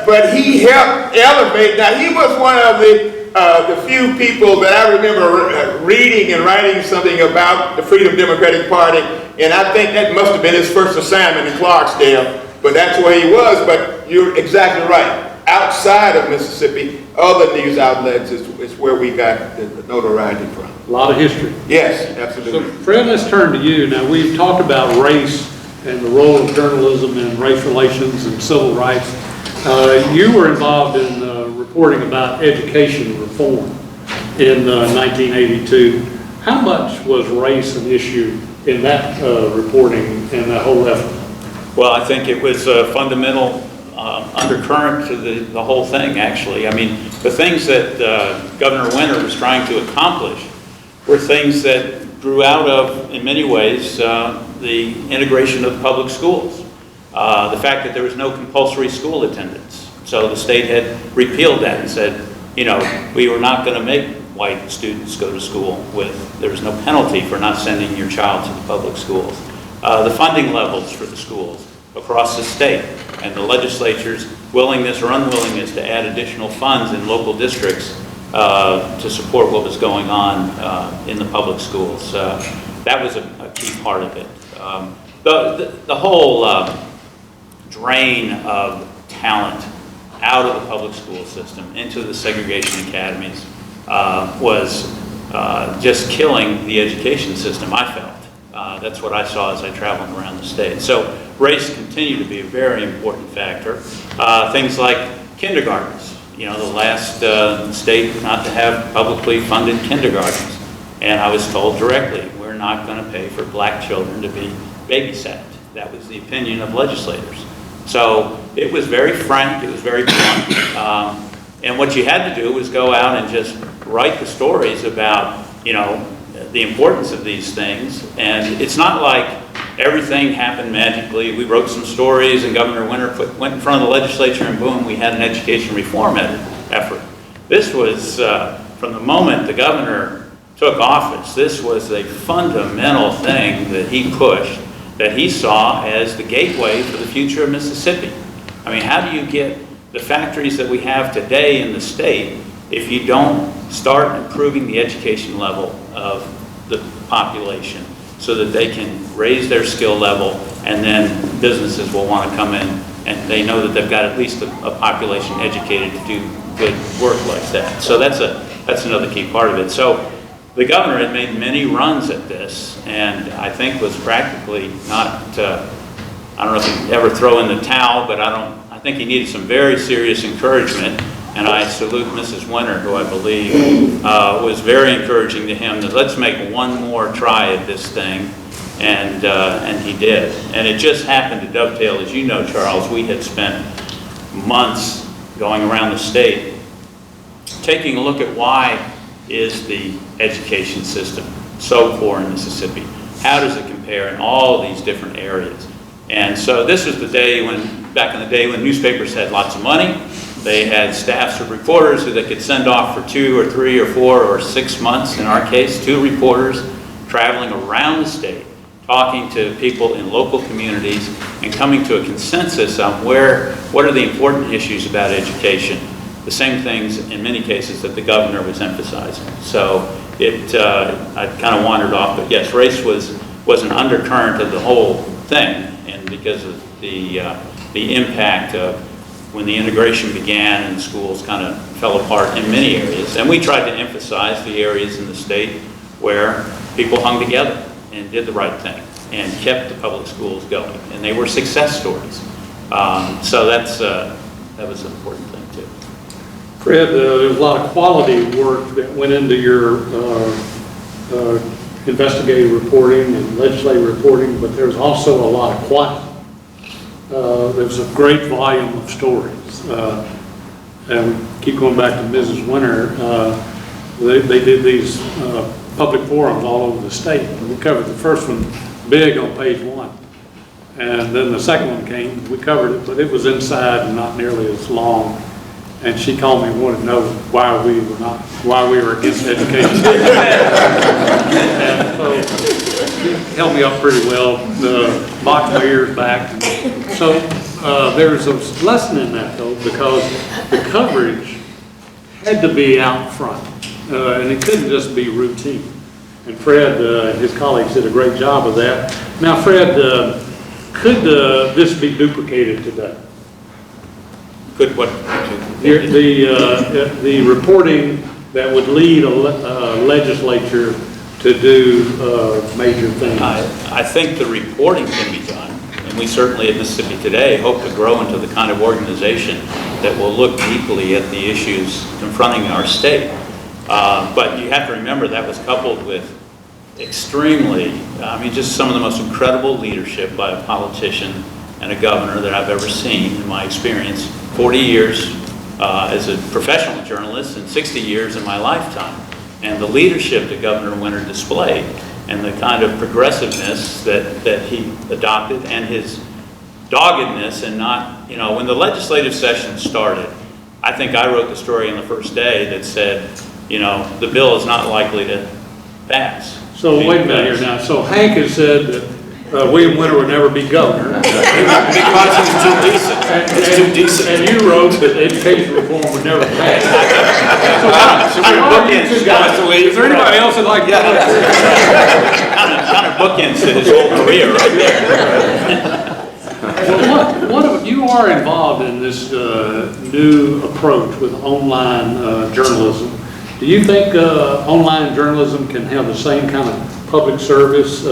[SPEAKER 5] But he helped elevate. Now, he was one of the few people that I remember reading and writing something about the Freedom Democratic Party, and I think that must have been his first assignment in Clarksdale, but that's where he was. But you're exactly right. Outside of Mississippi, other news outlets is where we got the notoriety from.
[SPEAKER 3] A lot of history.
[SPEAKER 5] Yes, absolutely.
[SPEAKER 3] So Fred, let's turn to you. Now, we've talked about race and the role of journalism in race relations and civil rights. You were involved in reporting about education reform in 1982. How much was race an issue in that reporting and that whole effort?
[SPEAKER 6] Well, I think it was a fundamental undercurrent to the whole thing, actually. I mean, the things that Governor Winter was trying to accomplish were things that grew out of, in many ways, the integration of public schools. The fact that there was no compulsory school attendance. So the state had repealed that and said, we were not going to make white students go to school there was no penalty for not sending your child to the public schools. The funding levels for the schools across the state and the legislature's willingness or unwillingness to add additional funds in local districts to support what was going on in the public schools. That was a key part of it. The whole drain of talent out of the public school system into the segregation academies was just killing the education system, I felt. That's what I saw as I traveled around the state. So race continued to be a very important factor. Things like kindergartens. The last state not to have publicly funded kindergartens. And I was told directly, we're not going to pay for black children to be babysat. that was the opinion of legislators. So it was very frank, it was very blunt. And what you had to do was go out and just write the stories about, you know, the importance of these things. And it's not like everything happened magically. We wrote some stories and Governor Winter went in front of the legislature and boom, we had an education reform effort. This was, from the moment the governor took office, this was a fundamental thing that he pushed, that he saw as the gateway for the future of Mississippi. I mean, how do you get the factories that we have today in the state if you don't start improving the education level of the population so that they can raise their skill level, and then businesses will want to come in and they know that they've got at least a population educated to do good work like that. So that's another key part of it. So the governor had made many runs at this, and I think was practically not, I don't know if he'd ever throw in the towel, but I think he needed some very serious encouragement. And I salute Mrs. Winter, who I believe was very encouraging to him, that let's make one more try at this thing, and he did. And it just happened to dovetail, as you know, Charles, we had spent months going around the state taking a look at why is the education system so poor in Mississippi? How does it compare in all these different areas? And so this was the day when, back in the day when newspapers had lots of money. They had staffs of reporters who they could send off for 2 or 3 or 4 or 6 months, in our case, 2 reporters traveling around the state, talking to people in local communities and coming to a consensus on what are the important issues about education. The same things in many cases that the governor was emphasizing. So I kind of wandered off, but yes, race was an undercurrent of the whole thing, and because of the impact of when the integration began and schools kind of fell apart in many areas. And we tried to emphasize the areas in the state where people hung together and did the right thing and kept the public schools going. And they were success stories. So that was an important thing too.
[SPEAKER 3] Fred, there was a lot of quality work that went into your investigative reporting and legislative reporting, but there's also a lot of quantity. There's a great volume of stories. And keep going back to Mrs. Winter, they did these public forums all over the state. We covered the first one big on page 1. And then the second one came, we covered it, but it was inside and not nearly as long. And she called me and wanted to know why we were against education. And so she held me up pretty well, boxed my ears back. So there's a lesson in that though, because the coverage had to be out front, and it couldn't just be routine. And Fred and his colleagues did a great job of that. Now, Fred, could this be duplicated today?
[SPEAKER 6] Could what?
[SPEAKER 3] The reporting that would lead a legislature to do major things.
[SPEAKER 6] I think the reporting can be done, and we certainly at Mississippi Today hope to grow into the kind of organization that will look deeply at the issues confronting our state. But you have to remember that was coupled with extremely, just some of the most incredible leadership by a politician and a governor that I've ever seen in my experience. 40 years as a professional journalist and 60 years in my lifetime. And the leadership that Governor Winter displayed and the kind of progressiveness that he adopted and his doggedness and not, when the legislative session started, I think I wrote the story on the first day that said, the bill is not likely to pass.
[SPEAKER 3] So wait a minute here now. So Hank has said that William Winter would never be governor.
[SPEAKER 6] Because he's too decent. He's too decent.
[SPEAKER 3] And you wrote that education reform would never pass.
[SPEAKER 6] So kind of bookends.
[SPEAKER 3] Is there anybody else that'd like to?
[SPEAKER 6] Kind of bookends to his whole career right there.
[SPEAKER 3] Well, you are involved in this new approach with online journalism. Do you think online journalism can have the same kind of public service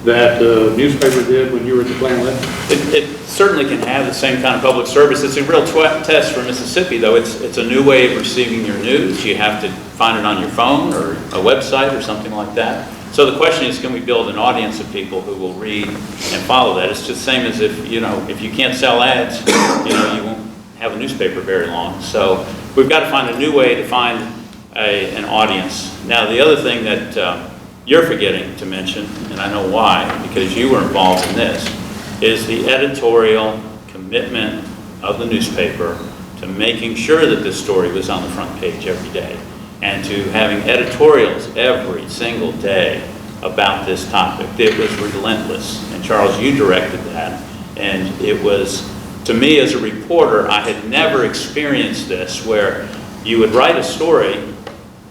[SPEAKER 3] that newspaper did when you were at the Panelists?
[SPEAKER 6] It certainly can have the same kind of public service. It's a real test for Mississippi, though. It's a new way of receiving your news. You have to find it on your phone or a website or something like that. So the question is, can we build an audience of people who will read and follow that? It's just the same as if, you know, if you can't sell ads, you know, you won't have a newspaper very long. So we've got to find a new way to find an audience. Now, the other thing that you're forgetting to mention, and I know why, because you were involved in this, is the editorial commitment of the newspaper to making sure that this story was on the front page every day, and to having editorials every single day about this topic. It was relentless, and Charles, you directed that, and it was, to me as a reporter, I had never experienced this, where you would write a story,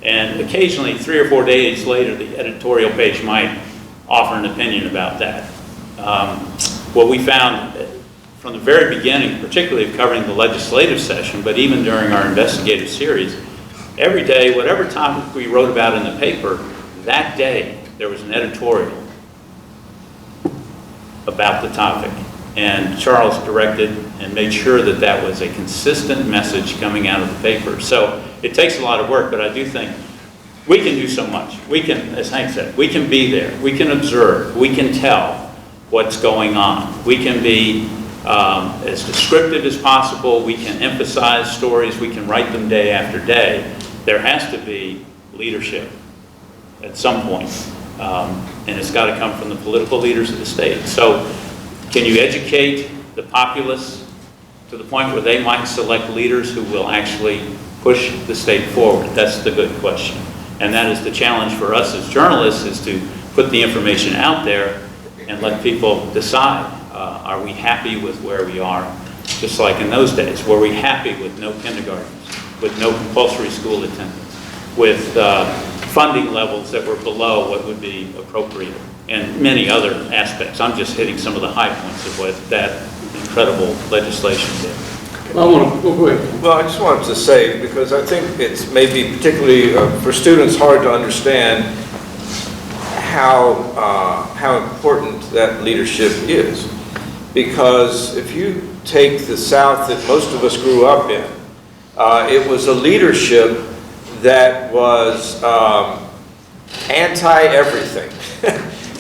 [SPEAKER 6] and occasionally 3 or 4 days later, the editorial page might offer an opinion about that. What we found from the very beginning, particularly of covering the legislative session, but even during our investigative series, every day, whatever topic we wrote about in the paper, that day there was an editorial about the topic. And Charles directed and made sure that that was a consistent message coming out of the paper. So it takes a lot of work, but I do think we can do so much. We can, as Hank said, we can be there. We can observe. We can tell what's going on. We can be as descriptive as possible. We can emphasize stories. We can write them day after day. There has to be leadership at some point, and it's got to come from the political leaders of the state. So can you educate the populace to the point where they might select leaders who will actually push the state forward? That's the good question. And that is the challenge for us as journalists, is to put the information out there and let people decide. Are we happy with where we are? Just like in those days, were we happy with no kindergartens, with no compulsory school attendance, with funding levels that were below what would be appropriate, and many other aspects? I'm just hitting some of the high points of what that incredible legislation did.
[SPEAKER 3] I want to go ahead.
[SPEAKER 4] Well, I just wanted to say, because I think it's maybe particularly for students hard to understand how important that leadership is. Because if you take the South that most of us grew up in, it was a leadership that was anti-everything.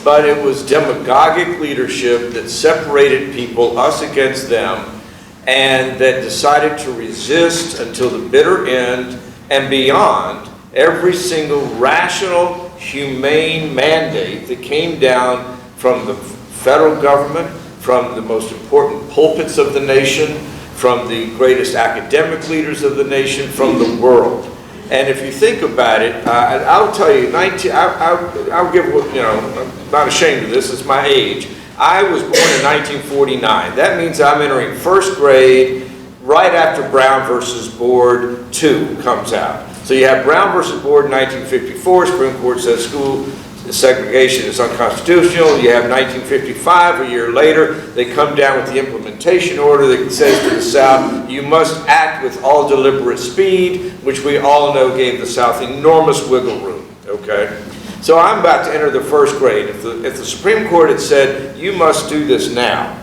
[SPEAKER 4] But it was demagogic leadership that separated people, us against them, and that decided to resist until the bitter end and beyond every single rational, humane mandate that came down from the federal government, from the most important pulpits of the nation, from the greatest academic leaders of the nation, from the world. And if you think about it, I'll tell you, I'll give, you know, I'm not ashamed of this, it's my age. I was born in 1949. That means I'm entering first grade right after Brown versus Board 2 comes out. So you have Brown versus Board in 1954, Supreme Court says school segregation is unconstitutional. You have 1955, a year later, they come down with the implementation order that says to the South, you must act with all deliberate speed, which we all know gave the South enormous wiggle room, okay? So I'm about to enter the first grade. If the Supreme Court had said, you must do this now,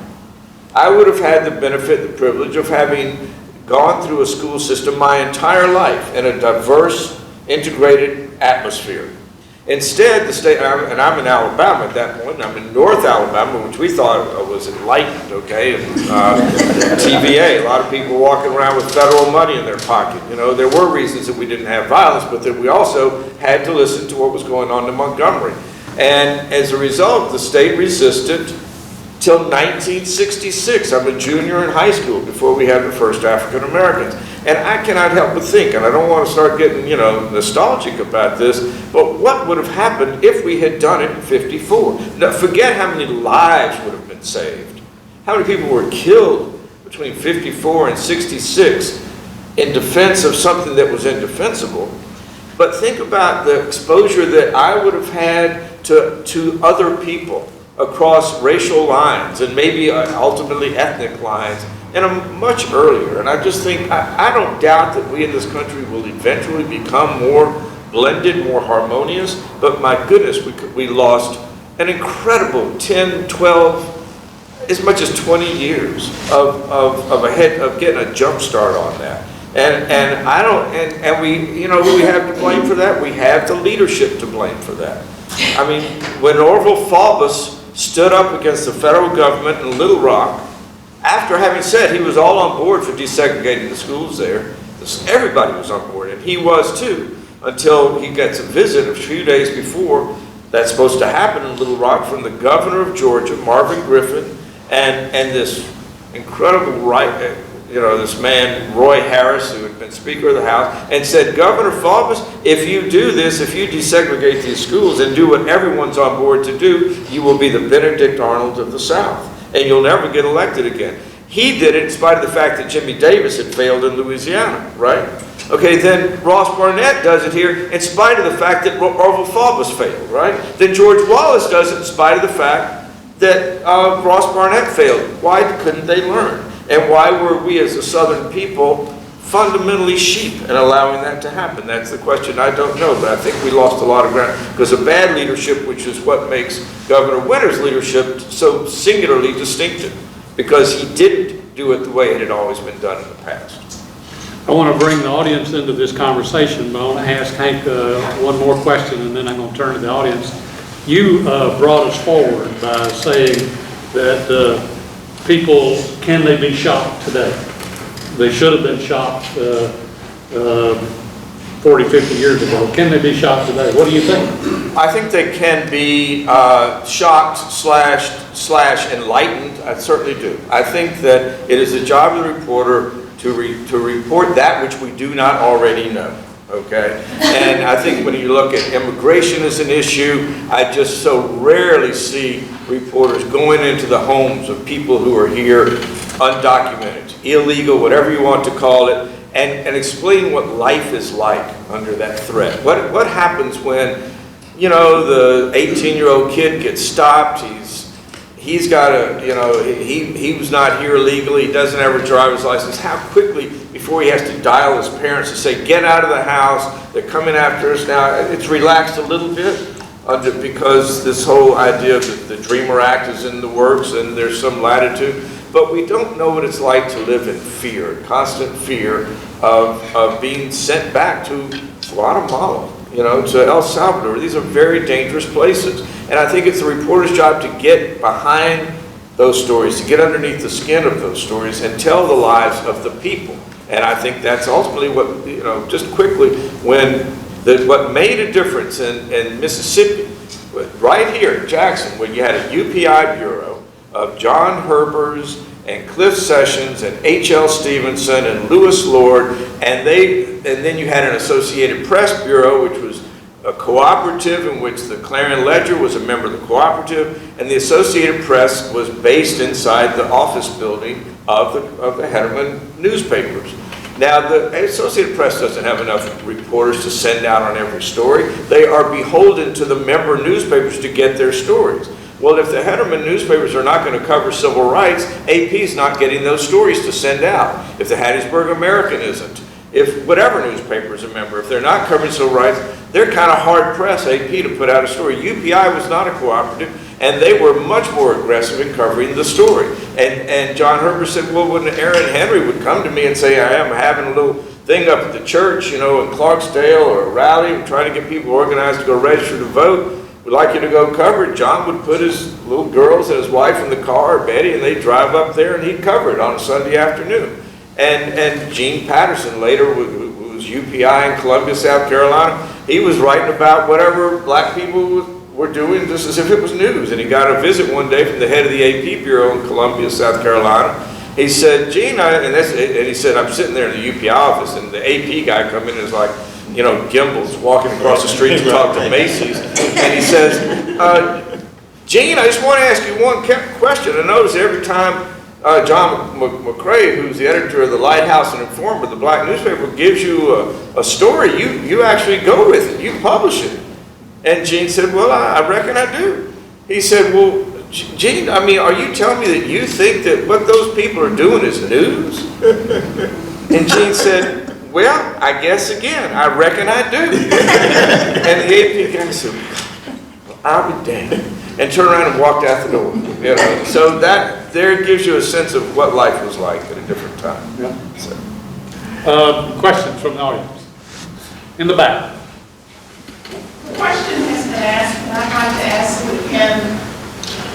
[SPEAKER 4] I would have had the benefit, the privilege of having gone through a school system my entire life in a diverse, integrated atmosphere. Instead, the state, and I'm in Alabama at that point, and I'm in North Alabama, which we thought was enlightened, okay, and TVA, a lot of people walking around with federal money in their pocket. You know, there were reasons that we didn't have violence, but that we also had to listen to what was going on in Montgomery. And as a result, the state resisted till 1966. I'm a junior in high school before we had the first African Americans. And I cannot help but think, and I don't want to start getting, you know, nostalgic about this, but what would have happened if we had done it in 54? Now, forget how many lives would have been saved. How many people were killed between 54 and 66 in defense of something that was indefensible. But think about the exposure that I would have had to other people across racial lines and maybe ultimately ethnic lines and much earlier. And I just think, I don't doubt that we in this country will eventually become more blended, more harmonious, but my goodness, we lost an incredible 10, 12, as much as 20 years of getting a jump start on that. And we, you know, who we have to blame for that? We have the leadership to blame for that. I mean, when Orville Faubus stood up against the federal government in Little Rock, after having said he was all on board for desegregating the schools there, everybody was on board, and he was too, until he gets a visit a few days before that's supposed to happen in Little Rock from the governor of Georgia, Marvin Griffin, and this incredible this man, Roy Harris, who had been Speaker of the House, and said, Governor Faubus, if you do this, if you desegregate these schools and do what everyone's on board to do, you will be the Benedict Arnold of the South, and you'll never get elected again. He did it in spite of the fact that Jimmy Davis had failed in Louisiana, right? Okay, then Ross Barnett does it here in spite of the fact that Orville Faubus failed, right? Then George Wallace does it in spite of the fact that Ross Barnett failed. Why couldn't they learn? And why were we as a Southern people fundamentally sheep in allowing that to happen? That's the question I don't know, but I think we lost a lot of ground because of bad leadership, which is what makes Governor Winter's leadership so singularly distinctive, because he didn't do it the way it had always been done in the past.
[SPEAKER 3] I want to bring the audience into this conversation, but I want to ask Hank one more question, and then I'm going to turn to the audience. You brought us forward by saying that people, can they be shocked today? They should have been shocked 40, 50 years ago. Can they be shocked today? What do you think?
[SPEAKER 4] I think they can be shocked slash enlightened. I certainly do. I think that it is the job of the reporter to report that which we do not already know. Okay? And I think when you look at immigration as an issue, I just so rarely see reporters going into the homes of people who are here undocumented, illegal, whatever you want to call it, and explain what life is like under that threat. What happens when, the 18-year-old kid gets stopped, he's got he was not here illegally, he doesn't have a driver's license. How quickly before he has to dial his parents to say, get out of the house, they're coming after us now. It's relaxed a little bit because this whole idea of the Dreamer Act is in the works and there's some latitude. But we don't know what it's like to live in fear, constant fear of being sent back to Guatemala, to El Salvador. These are very dangerous places. And I think it's the reporter's job to get behind those stories, to get underneath the skin of those stories and tell the lives of the people. And I think that's ultimately what, just quickly, what made a difference in Mississippi, right here in Jackson, when you had a UPI bureau of John Herbers and Cliff Sessions and H.L. Stevenson and Lewis Lord, and then you had an Associated Press bureau, which was a cooperative in which the Clarion-Ledger was a member of the cooperative, and the Associated Press was based inside the office building of the Hetterman newspapers. Now, the Associated Press doesn't have enough reporters to send out on every story. They are beholden to the member newspapers to get their stories. Well, if the Hetterman newspapers are not going to cover civil rights, AP is not getting those stories to send out. If the Hattiesburg American isn't, if whatever newspaper is a member, if they're not covering civil rights, they're kind of hard-pressed, AP, to put out a story. UPI was not a cooperative, and they were much more aggressive in covering the story. And John Herbert said, well, when Aaron Henry would come to me and say, I am having a little thing up at the church, in Clarksdale, or a rally, and trying to get people organized to go register to vote, we'd like you to go cover it. John would put his little girls and his wife in the car, Betty, and they'd drive up there, and he'd cover it on a Sunday afternoon. And Gene Patterson later, who was UPI in Columbia, South Carolina, he was writing about whatever black people were doing just as if it was news. And he got a visit one day from the head of the AP Bureau in Columbia, South Carolina. He said, Gene, and he said, I'm sitting there in the UPI office, and the AP guy come in and is like, Gimbals walking across the street to talk to Macy's. And he says, Gene, I just want to ask you one question. I notice every time John McCrae, who's the editor of the Lighthouse and Informer, the black newspaper, gives you a story, you actually go with it, you publish it. And Gene said, well, I reckon I do. He said, well, Gene, are you telling me that you think that what those people are doing is news? And Gene said, well, I guess again, I reckon I do. And the AP guy said, well, I'll be damned. And turned around and walked out the door. So that there gives you a sense of what life was like at a different time.
[SPEAKER 3] Yeah. So. Questions from the audience? In the back.
[SPEAKER 7] The question has been asked, and I'd like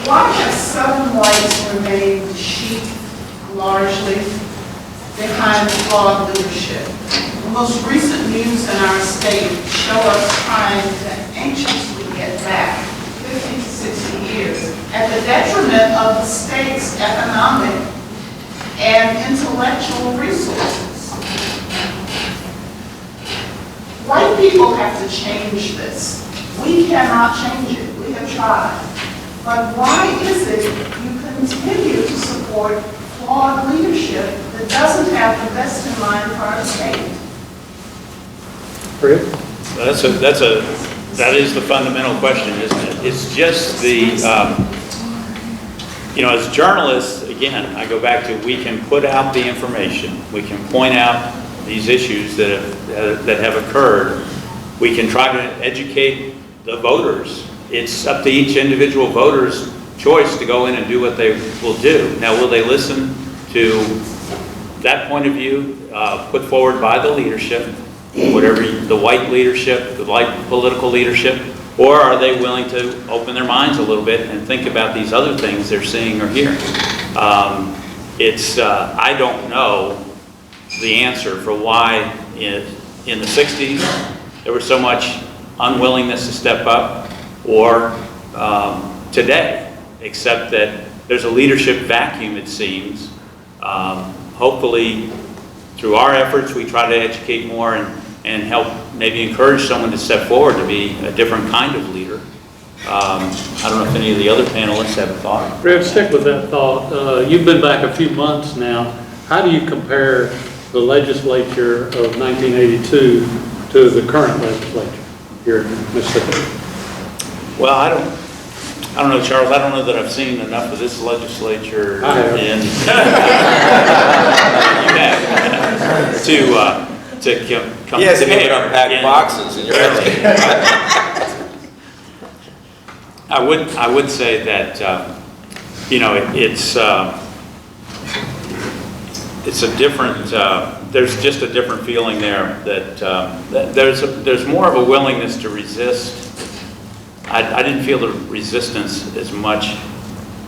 [SPEAKER 7] Why have Southern whites remained sheep largely behind flawed leadership? The most recent news in our state show us trying to anxiously get back 50 to 60 years at the detriment of the state's economic and intellectual resources. White people have to change this. We cannot change it. We have tried. But why is it you continue to support flawed leadership that doesn't have the best in mind for our state?
[SPEAKER 1] Fred?
[SPEAKER 6] That is the fundamental question, isn't it? It's just the, as journalists, again, I go back to, we can put out the information, we can point out these issues that have occurred, we can try to educate the voters. It's up to each individual voter's choice to go in and do what they will do. Now, will they listen to that point of view put forward by the leadership, whatever the white leadership, the white political leadership, or are they willing to open their minds a little bit and think about these other things they're seeing or hearing? I don't know the answer for why in the 60s there was so much unwillingness to step up, or today, except that there's a leadership vacuum, it seems. Hopefully, through our efforts, we try to educate more and help maybe encourage someone to step forward to be a different kind of leader. I don't know if any of the other panelists have a thought.
[SPEAKER 3] Fred, stick with that thought. You've been back a few months now. How do you compare the legislature of 1982 to the current legislature here in Mississippi?
[SPEAKER 6] Well, I don't know, Charles. I don't know that I've seen enough of this legislature
[SPEAKER 3] I have.
[SPEAKER 6] to come
[SPEAKER 4] Yes,
[SPEAKER 6] to
[SPEAKER 4] hand unpacked boxes and you're
[SPEAKER 6] I would say that it's a different. There's just a different feeling there that there's more of a willingness to resist. I didn't feel the resistance as much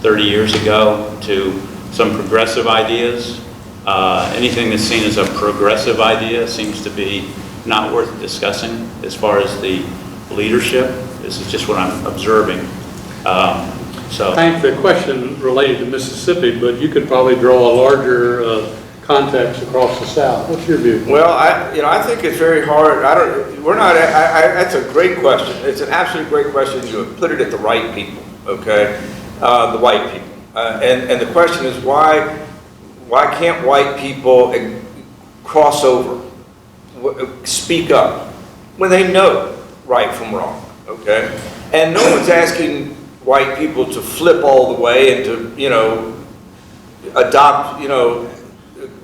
[SPEAKER 6] 30 years ago to some progressive ideas. Anything that's seen as a progressive idea seems to be not worth discussing as far as the leadership. This is just what I'm observing.
[SPEAKER 3] Hank, the question related to Mississippi, but you could probably draw a larger context across the South. What's your view?
[SPEAKER 4] Well, I think it's very hard. That's a great question. It's an absolutely great question. You have put it at the right people, okay? The white people. And the question is why can't white people cross over, speak up when they know right from wrong, okay? And no one's asking white people to flip all the way and to, adopt,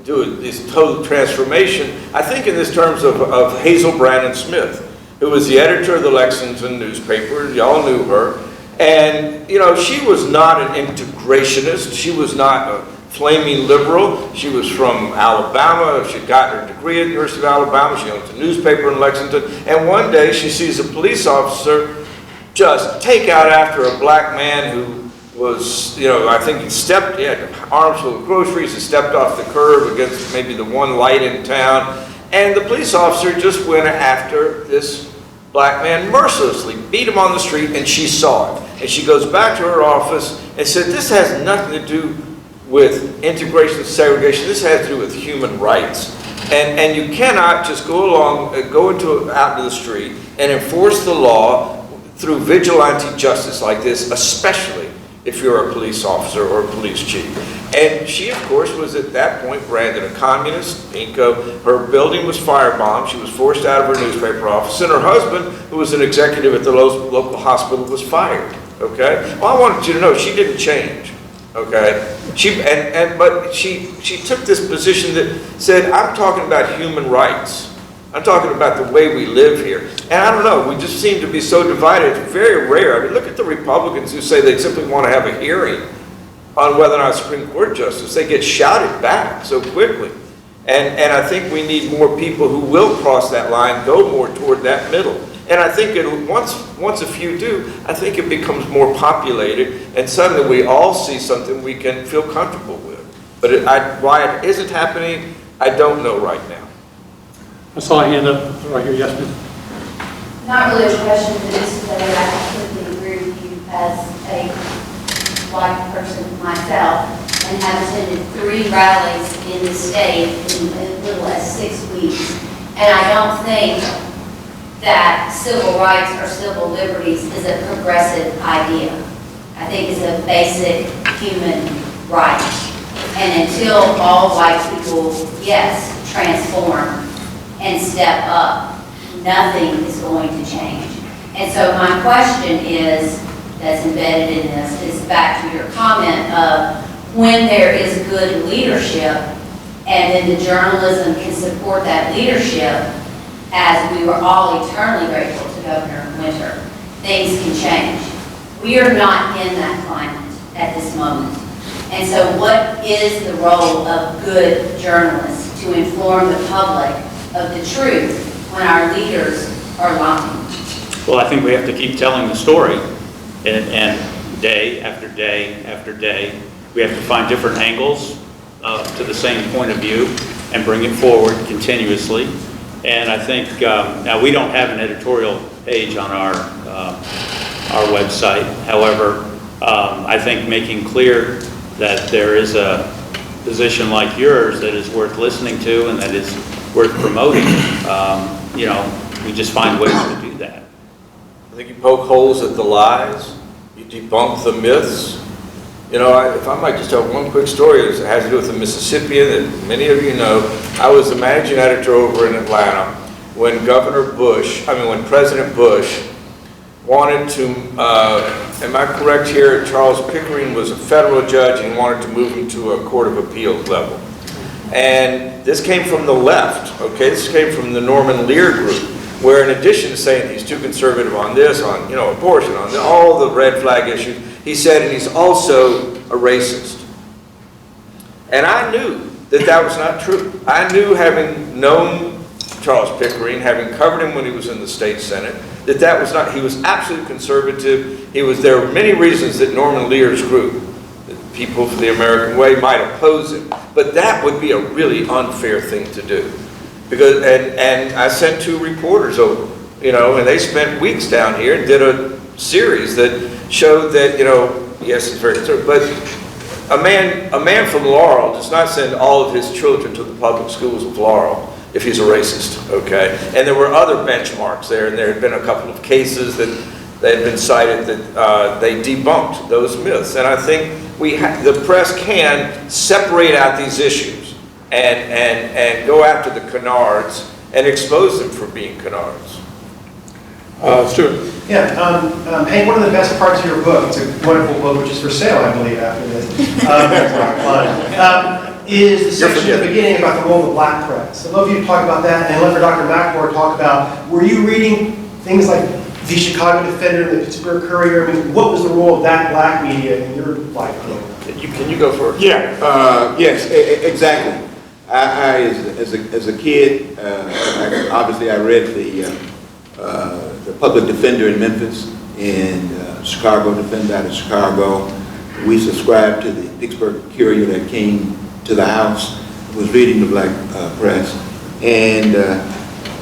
[SPEAKER 4] do this total transformation. I think in this terms of Hazel Brandon Smith, who was the editor of the Lexington newspaper. Y'all knew her. And, she was not an integrationist. She was not a flaming liberal. She was from Alabama. She'd gotten her degree at the University of Alabama. She owns a newspaper in Lexington. And one day she sees a police officer just take out after a black man who was, I think he had arms full of groceries, he stepped off the curb against maybe the one light in town, and the police officer just went after this black man mercilessly, beat him on the street, and she saw it. And she goes back to her office and said, this has nothing to do with integration and segregation, this has to do with human rights. And you cannot just go out into the street and enforce the law through vigilante justice like this, especially if you're a police officer or a police chief. And she, of course, was at that point branded a communist, pinko. Her building was firebombed. She was forced out of her newspaper office. And her husband, who was an executive at the local hospital, was fired, okay? Well, I wanted you to know she didn't change, okay? But she took this position that said, I'm talking about human rights. I'm talking about the way we live here. And I don't know, we just seem to be so divided. It's very rare. I mean, look at the Republicans who say they simply want to have a hearing on whether or not Supreme Court justice. They get shouted back so quickly. And I think we need more people who will cross that line, go more toward that middle. And I think once a few do, I think it becomes more populated, and suddenly we all see something we can feel comfortable with. But why it isn't happening, I don't know right now.
[SPEAKER 3] I saw a hand up right here, yes, ma'am.
[SPEAKER 8] Not really a question for this, but I completely agree with you as a white person myself, and have attended 3 rallies in the state in as little as 6 weeks. And I don't think that civil rights or civil liberties is a progressive idea. I think it's a basic human right. And until all white people, yes, transform and step up, nothing is going to change. And so my question is, that's embedded in this, is back to your comment of when there is good leadership, and then the journalism can support that leadership, as we were all eternally grateful to Governor Winter, things can change. We are not in that climate at this moment. And so what is the role of good journalists to inform the public of the truth when our leaders are lying?
[SPEAKER 6] Well, I think we have to keep telling the story, and day after day after day, we have to find different angles to the same point of view and bring it forward continuously. And I think, now we don't have an editorial page on our website. However, I think making clear that there is a position like yours that is worth listening to and that is worth promoting, you know, we just find ways to do that.
[SPEAKER 4] I think you poke holes at the lies, you debunk the myths. You know, if I might just tell one quick story, it has to do with the Mississippian that many of you know. I was the managing editor over in Atlanta when when President Bush wanted to, am I correct here, Charles Pickering was a federal judge and wanted to move him to a court of appeals level. And this came from the left, okay? This came from the Norman Lear group, where in addition to saying he's too conservative on this, on, you know, abortion, on all the red flag issues, he said, and he's also a racist. And I knew that that was not true. I knew, having known Charles Pickering, having covered him when he was in the state senate, that that was not, he was absolutely conservative. There were many reasons that Norman Lear's group, that People for the American Way, might oppose him. But that would be a really unfair thing to do. Because, and I sent 2 reporters over, you know, and they spent weeks down here and did a series that showed that, you know, yes, it's very conservative, but a man from Laurel does not send all of his children to the public schools of Laurel if he's a racist, okay? And there were other benchmarks there, and there had been a couple of cases that had been cited that they debunked those myths. And I think the press can separate out these issues and go after the canards and expose them for being canards.
[SPEAKER 3] Stuart.
[SPEAKER 2] Yeah, Hank, one of the best parts of your book, it's a wonderful book, which is for sale, I believe, after this, is the section at the beginning about the role of the black press. I'd love you to talk about that, and let Dr. McLemore talk about, were you reading things like the Chicago Defender, the Pittsburgh Courier? I mean, what was the role of that black media in your life?
[SPEAKER 4] Can you go first?
[SPEAKER 5] Yeah, yes, exactly. I as a kid, obviously I read the Public Defender in Memphis and Chicago Defender out of Chicago. We subscribed to the Pittsburgh Courier that came to the house, was reading the black press, and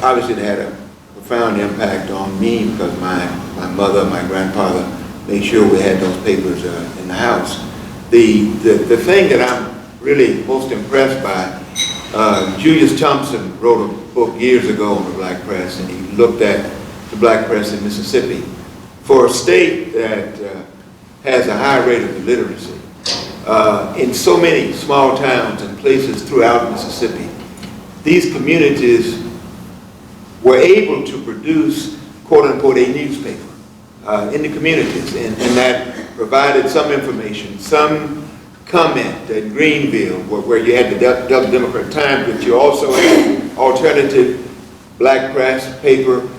[SPEAKER 5] obviously it had a profound impact on me because my mother, my grandfather made sure we had those papers in the house. The thing that I'm really most impressed by, Julius Thompson wrote a book years ago on the black press, and he looked at the black press in Mississippi. For a state that has a high rate of illiteracy, in so many small towns and places throughout Mississippi, these communities were able to produce, quote unquote, a newspaper in the communities, and that provided some information, some comment at Greenville, where you had the Double Democrat Times, but you also had alternative black press paper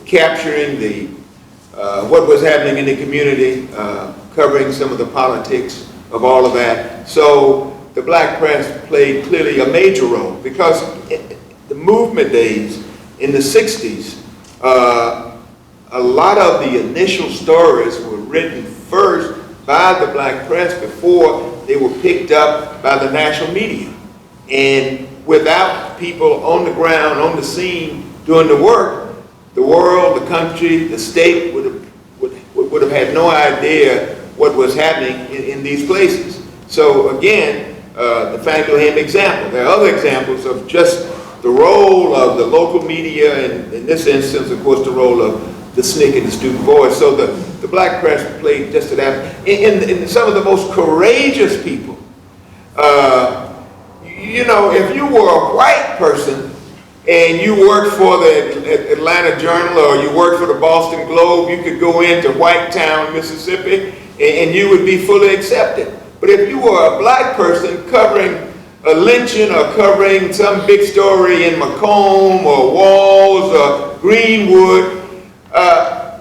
[SPEAKER 5] capturing the what was happening in the community, covering some of the politics of all of that. So the black press played clearly a major role because the movement days in the 60s, a lot of the initial stories were written first by the black press before they were picked up by the national media. And without people on the ground, on the scene, doing the work, the world, the country, the state would have had no idea what was happening in these places. So again, the Fannie Lou Hamer example. There are other examples of just the role of the local media, and in this instance, of course, the role of the SNCC and the student voice. So the black press played just to that. In some of the most courageous people, you know, if you were a white person and you worked for the Atlanta Journal or you worked for the Boston Globe, you could go into Whitetown, Mississippi, and you would be fully accepted. But if you were a black person covering a lynching or covering some big story in Macomb or Walls or Greenwood,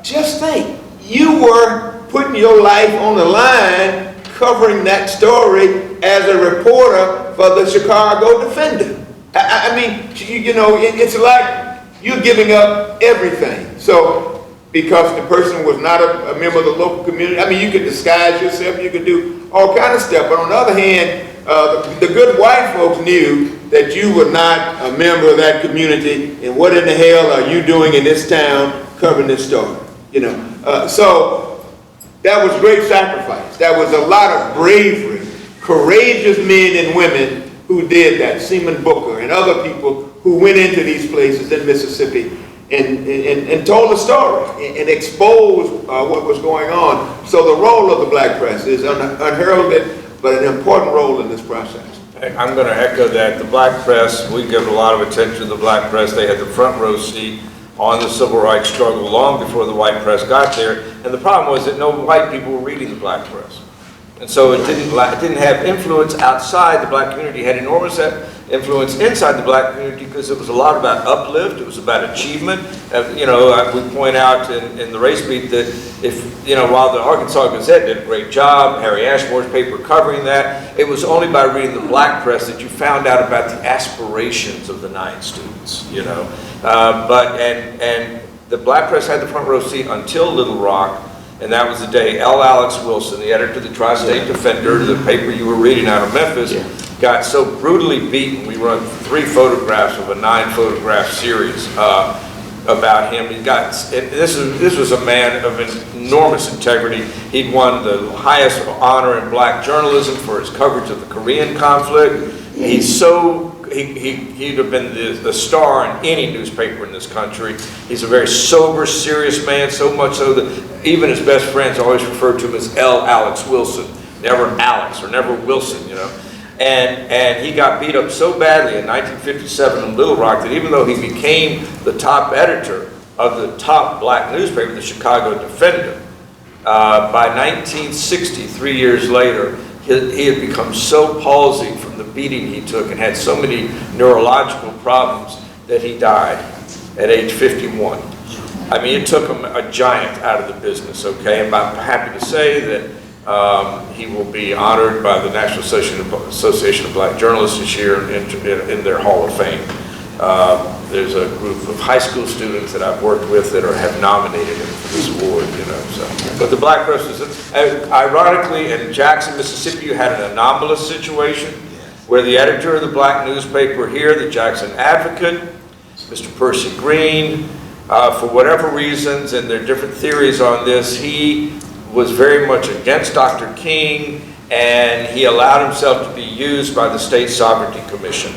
[SPEAKER 5] just think, you were putting your life on the line covering that story as a reporter for the Chicago Defender. I mean, you know, it's like you're giving up everything. So, because the person was not a member of the local community, I mean, you could disguise yourself, you could do all kind of stuff. But on the other hand, the good white folks knew that you were not a member of that community, and what in the hell are you doing in this town covering this story? You know, so that was great sacrifice. That was a lot of bravery, courageous men and women who did that. Seaman Booker and other people who went into these places in Mississippi and told the story and exposed what was going on. So the role of the black press is unheralded, but an important role in this process.
[SPEAKER 4] I'm going to echo that. The black press, we give a lot of attention to the black press. They had the front row seat on the civil rights struggle long before the white press got there. And the problem was that no white people were reading the black press. And so it didn't have influence outside the black community. It had enormous influence inside the black community because it was a lot about uplift. It was about achievement. You know, we point out in the race beat that if, you know, while the Arkansas Gazette did a great job, Harry Ashmore's paper covering that, it was only by reading the black press that you found out about the aspirations of the 9 students, you know. And the black press had the front row seat until Little Rock. And that was the day L. Alex Wilson, the editor of the Tri-State Defender, the paper you were reading out of Memphis, got so brutally beaten. We run 3 photographs of a 9-photograph series about him. He got, and this was a man of enormous integrity. He'd won the highest honor in black journalism for his coverage of the Korean conflict. He'd have been the star in any newspaper in this country. He's a very sober, serious man, so much so that even his best friends always referred to him as L. Alex Wilson, never Alex or never Wilson, you know. And he got beat up so badly in 1957 in Little Rock that even though he became the top editor of the top black newspaper, the Chicago Defender, by 1960, 3 years later, he had become so palsied from the beating he took and had so many neurological problems that he died at age 51. I mean, it took him a giant out of the business, okay? And I'm happy to say that he will be honored by the National Association of Black Journalists this year in their Hall of Fame. There's a group of high school students that I've worked with that have nominated him for this award, you know. So, but the black press was, ironically, in Jackson, Mississippi, you had an anomalous situation where the editor of the black newspaper here, the Jackson Advocate, Mr. Percy Green, for whatever reasons, and there are different theories on this, he was very much against Dr. King, and he allowed himself to be used by the State Sovereignty Commission.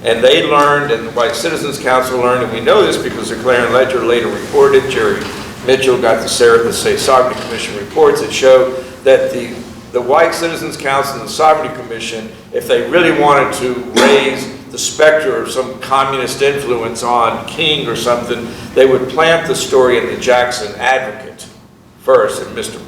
[SPEAKER 4] And they learned, and the White Citizens Council learned, and we know this because the Clarion-Ledger later reported, Jerry Mitchell got the State Sovereignty Commission reports that show that the White Citizens Council and the Sovereignty Commission, if they really wanted to raise the specter of some communist influence on King or something, they would plant the story in the Jackson Advocate first, and Mr.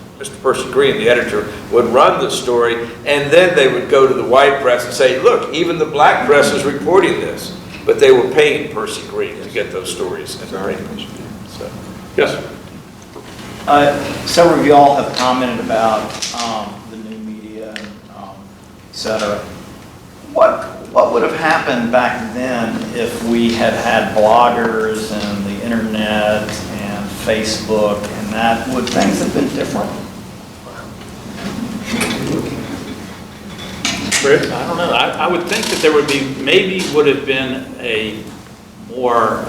[SPEAKER 4] Percy Green, the editor, would run the story, and then they would go to the white press and say, look, even the black press is reporting this. But they were paying Percy Green to get those stories in the papers. So,
[SPEAKER 3] yes.
[SPEAKER 9] Several of y'all have commented about the new media, et cetera. What would have happened back then if we had had bloggers and the internet Facebook and that, would things have been different?
[SPEAKER 6] I don't know. I would think that there would be, maybe would have been a more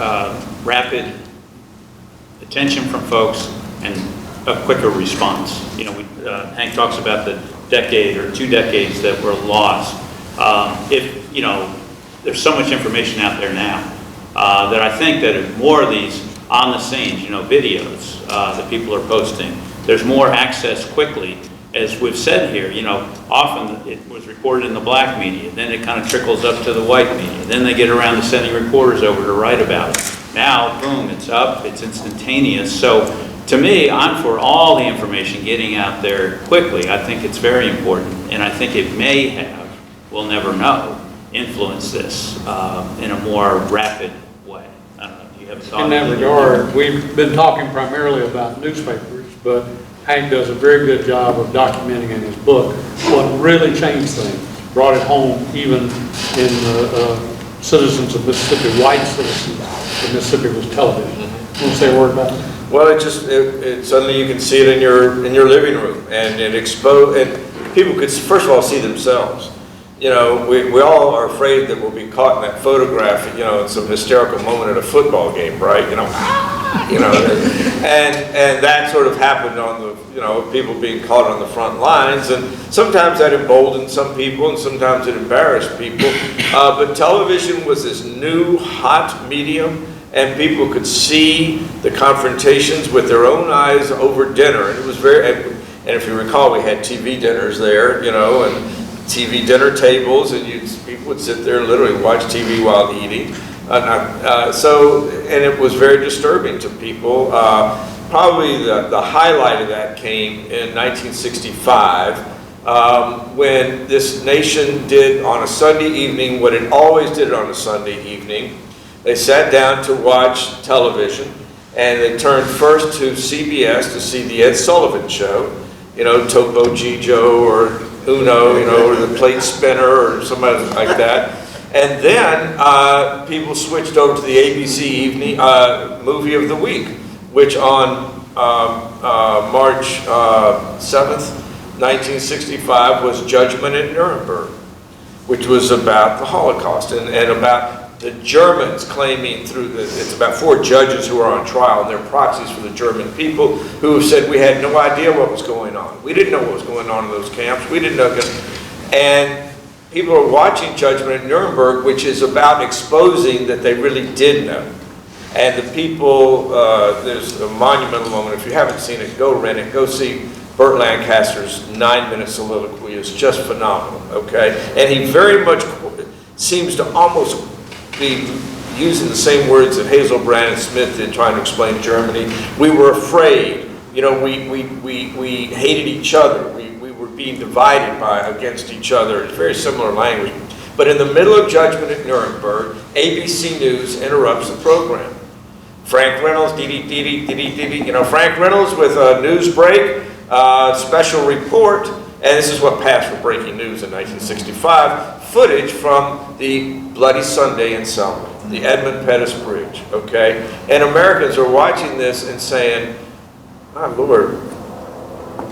[SPEAKER 6] rapid attention from folks and a quicker response. You know, Hank talks about the decade or 2 decades that were lost. If, you know, there's so much information out there now that I think that if more of these on the scenes, you know, videos that people are posting, there's more access quickly. As we've said here, you know, often it was reported in the black media, then it kind of trickles up to the white media, then they get around to sending reporters over to write about it. Now, boom, it's up, it's instantaneous. So to me, I'm for all the information getting out there quickly. I think it's very important, and I think it may have, we'll never know, influenced this in a more rapid way. I don't know, do you have a thought?
[SPEAKER 3] In that regard, we've been talking primarily about newspapers, but Hank does a very good job of documenting in his book what really changed things, brought it home even in the citizens of Mississippi, white citizens of Mississippi, was television. You want to say a word about it?
[SPEAKER 4] Well, it suddenly you can see it in your living room, and and people could first of all see themselves. You know, we all are afraid that we'll be caught in that photograph, you know, in some hysterical moment at a football game, right? You know, and that sort of happened on the, you know, people being caught on the front lines, and sometimes that emboldened some people, and sometimes it embarrassed people. But television was this new hot medium, and people could see the confrontations with their own eyes over dinner, and it was and if you recall, we had TV dinners there, you know, and TV dinner tables, and people would sit there and literally watch TV while eating. And it was very disturbing to people. Probably the highlight of that came in 1965 when this nation did on a Sunday evening what it always did on a Sunday evening. They sat down to watch television, and they turned first to CBS to see the Ed Sullivan Show, you know, Topo Gigio or Uno, you know, or the plate spinner or something like that. And then people switched over to the ABC evening movie of the week, which on March 7th, 1965 was Judgment at Nuremberg, which was about the Holocaust and about the Germans claiming it's about 4 judges who are on trial, and they're proxies for the German people who said we had no idea what was going on. We didn't know what was going on in those camps. We didn't know. And people are watching Judgment at Nuremberg, which is about exposing that they really did know. And the people, there's a monumental moment. If you haven't seen it, go rent it. Go see Burt Lancaster's 9-minute soliloquy. It's just phenomenal, okay? And he very much seems to almost be using the same words that Hazel Brandon Smith did trying to explain Germany. We were afraid. You know, we hated each other. We were being divided against each other. It's very similar language. But in the middle of Judgment at Nuremberg, ABC News interrupts the program. Frank Reynolds, you know, Frank Reynolds with a news break, special report, and this is what passed for breaking news in 1965. Footage from the Bloody Sunday in Selma, the Edmund Pettus Bridge, okay? And Americans are watching this and saying, my Lord,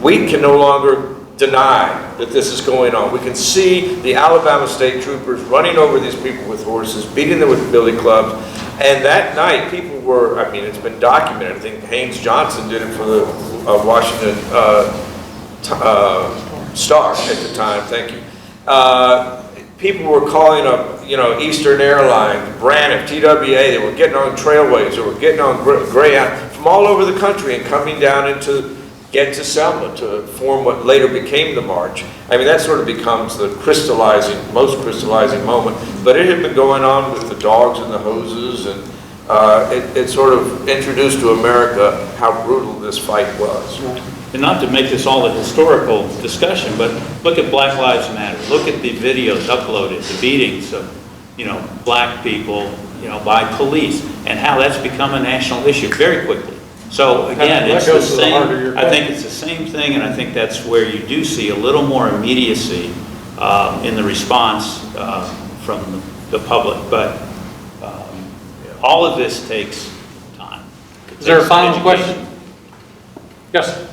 [SPEAKER 4] we can no longer deny that this is going on. We can see the Alabama state troopers running over these people with horses, beating them with billy clubs. And that night, people were, I mean, it's been documented. I think Haynes Johnson did it for the Washington Star at the time, thank you. People were calling up, you know, Eastern Airlines, Braniff, TWA. They were getting on trailways. They were getting on Greyhound from all over the country and coming down get to Selma to form what later became the march. I mean, that sort of becomes the most crystallizing moment. But it had been going on with the dogs and the hoses, and it sort of introduced to America how brutal this fight was.
[SPEAKER 6] And not to make this all a historical discussion, but look at Black Lives Matter. Look at the videos uploaded, the beatings of, you know, black people, you know, by police, and how that's become a national issue very quickly. So again, it's the same. I think it's the same thing, and I think that's where you do see a little more immediacy in the response from the public. But all of this takes time.
[SPEAKER 3] Is there a final question? Yes.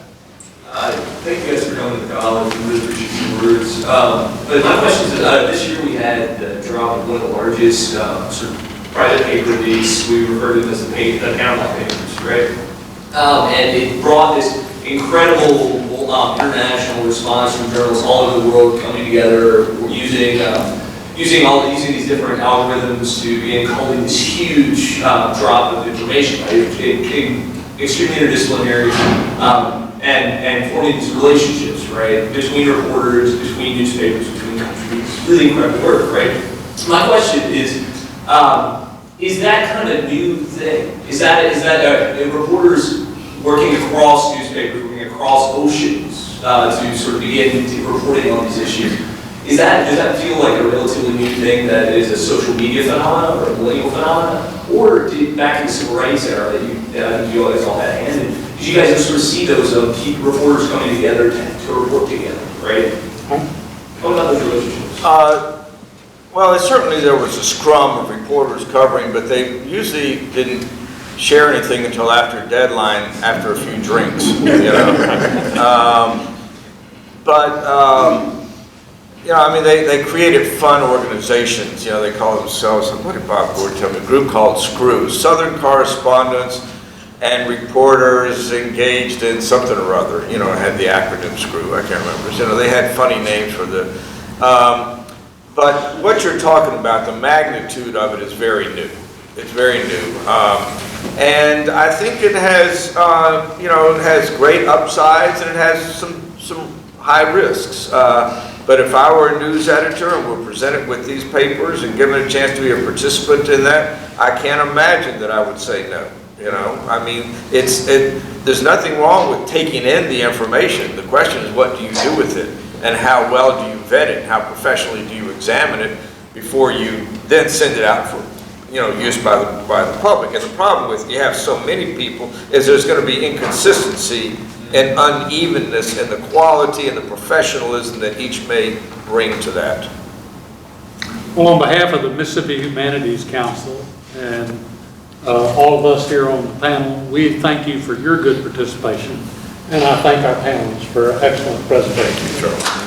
[SPEAKER 10] Thank you guys for coming to the college. We really appreciate your words. But my question is, this year we had the drop of one of the largest sort of private paper release. We refer to them as the Panelists papers, right? And it brought this incredible international response from journalists all over the world coming together, using these different algorithms to begin culling this huge drop of information, right? Extremely interdisciplinary, and forming these relationships, right, between reporters, between newspapers, between countries. Really incredible work, right? So my question is that kind of new thing? Is that reporters working across newspapers, working across oceans to sort of begin reporting on these issues? Does that feel like a relatively new thing that is a social media phenomenon or a millennial phenomenon? Or back in the civil rights era that you guys all had handed, did you guys sort of see those reporters coming together to report together, right? What about those relationships?
[SPEAKER 4] Well, certainly there was a scrum of reporters covering, but they usually didn't share anything until after deadline, after a few drinks, you know. You know, I mean, they created fun organizations. You know, they call themselves, what did Bob Gordon tell me, a group called SCREWS, Southern Correspondents and Reporters Engaged in something or other. You know, it had the acronym SCREW, I can't remember. You know, they had funny names for the, but what you're talking about, the magnitude of it is very new. It's very new. And I think it has, you know, it has great upsides and it has some high risks. But if I were a news editor and were presented with these papers and given a chance to be a participant in that, I can't imagine that I would say no. You know, I mean, there's nothing wrong with taking in the information. The question is, what do you do with it? And how well do you vet it? How professionally do you examine it before you then send it out for, you know, use by the public? And the problem with you have so many people is there's going to be inconsistency and unevenness in the quality and the professionalism that each may bring to that.
[SPEAKER 3] Well, on behalf of the Mississippi Humanities Council and all of us here on the panel, we thank you for your good participation, and I thank our panelists for an excellent presentation.
[SPEAKER 4] Sure.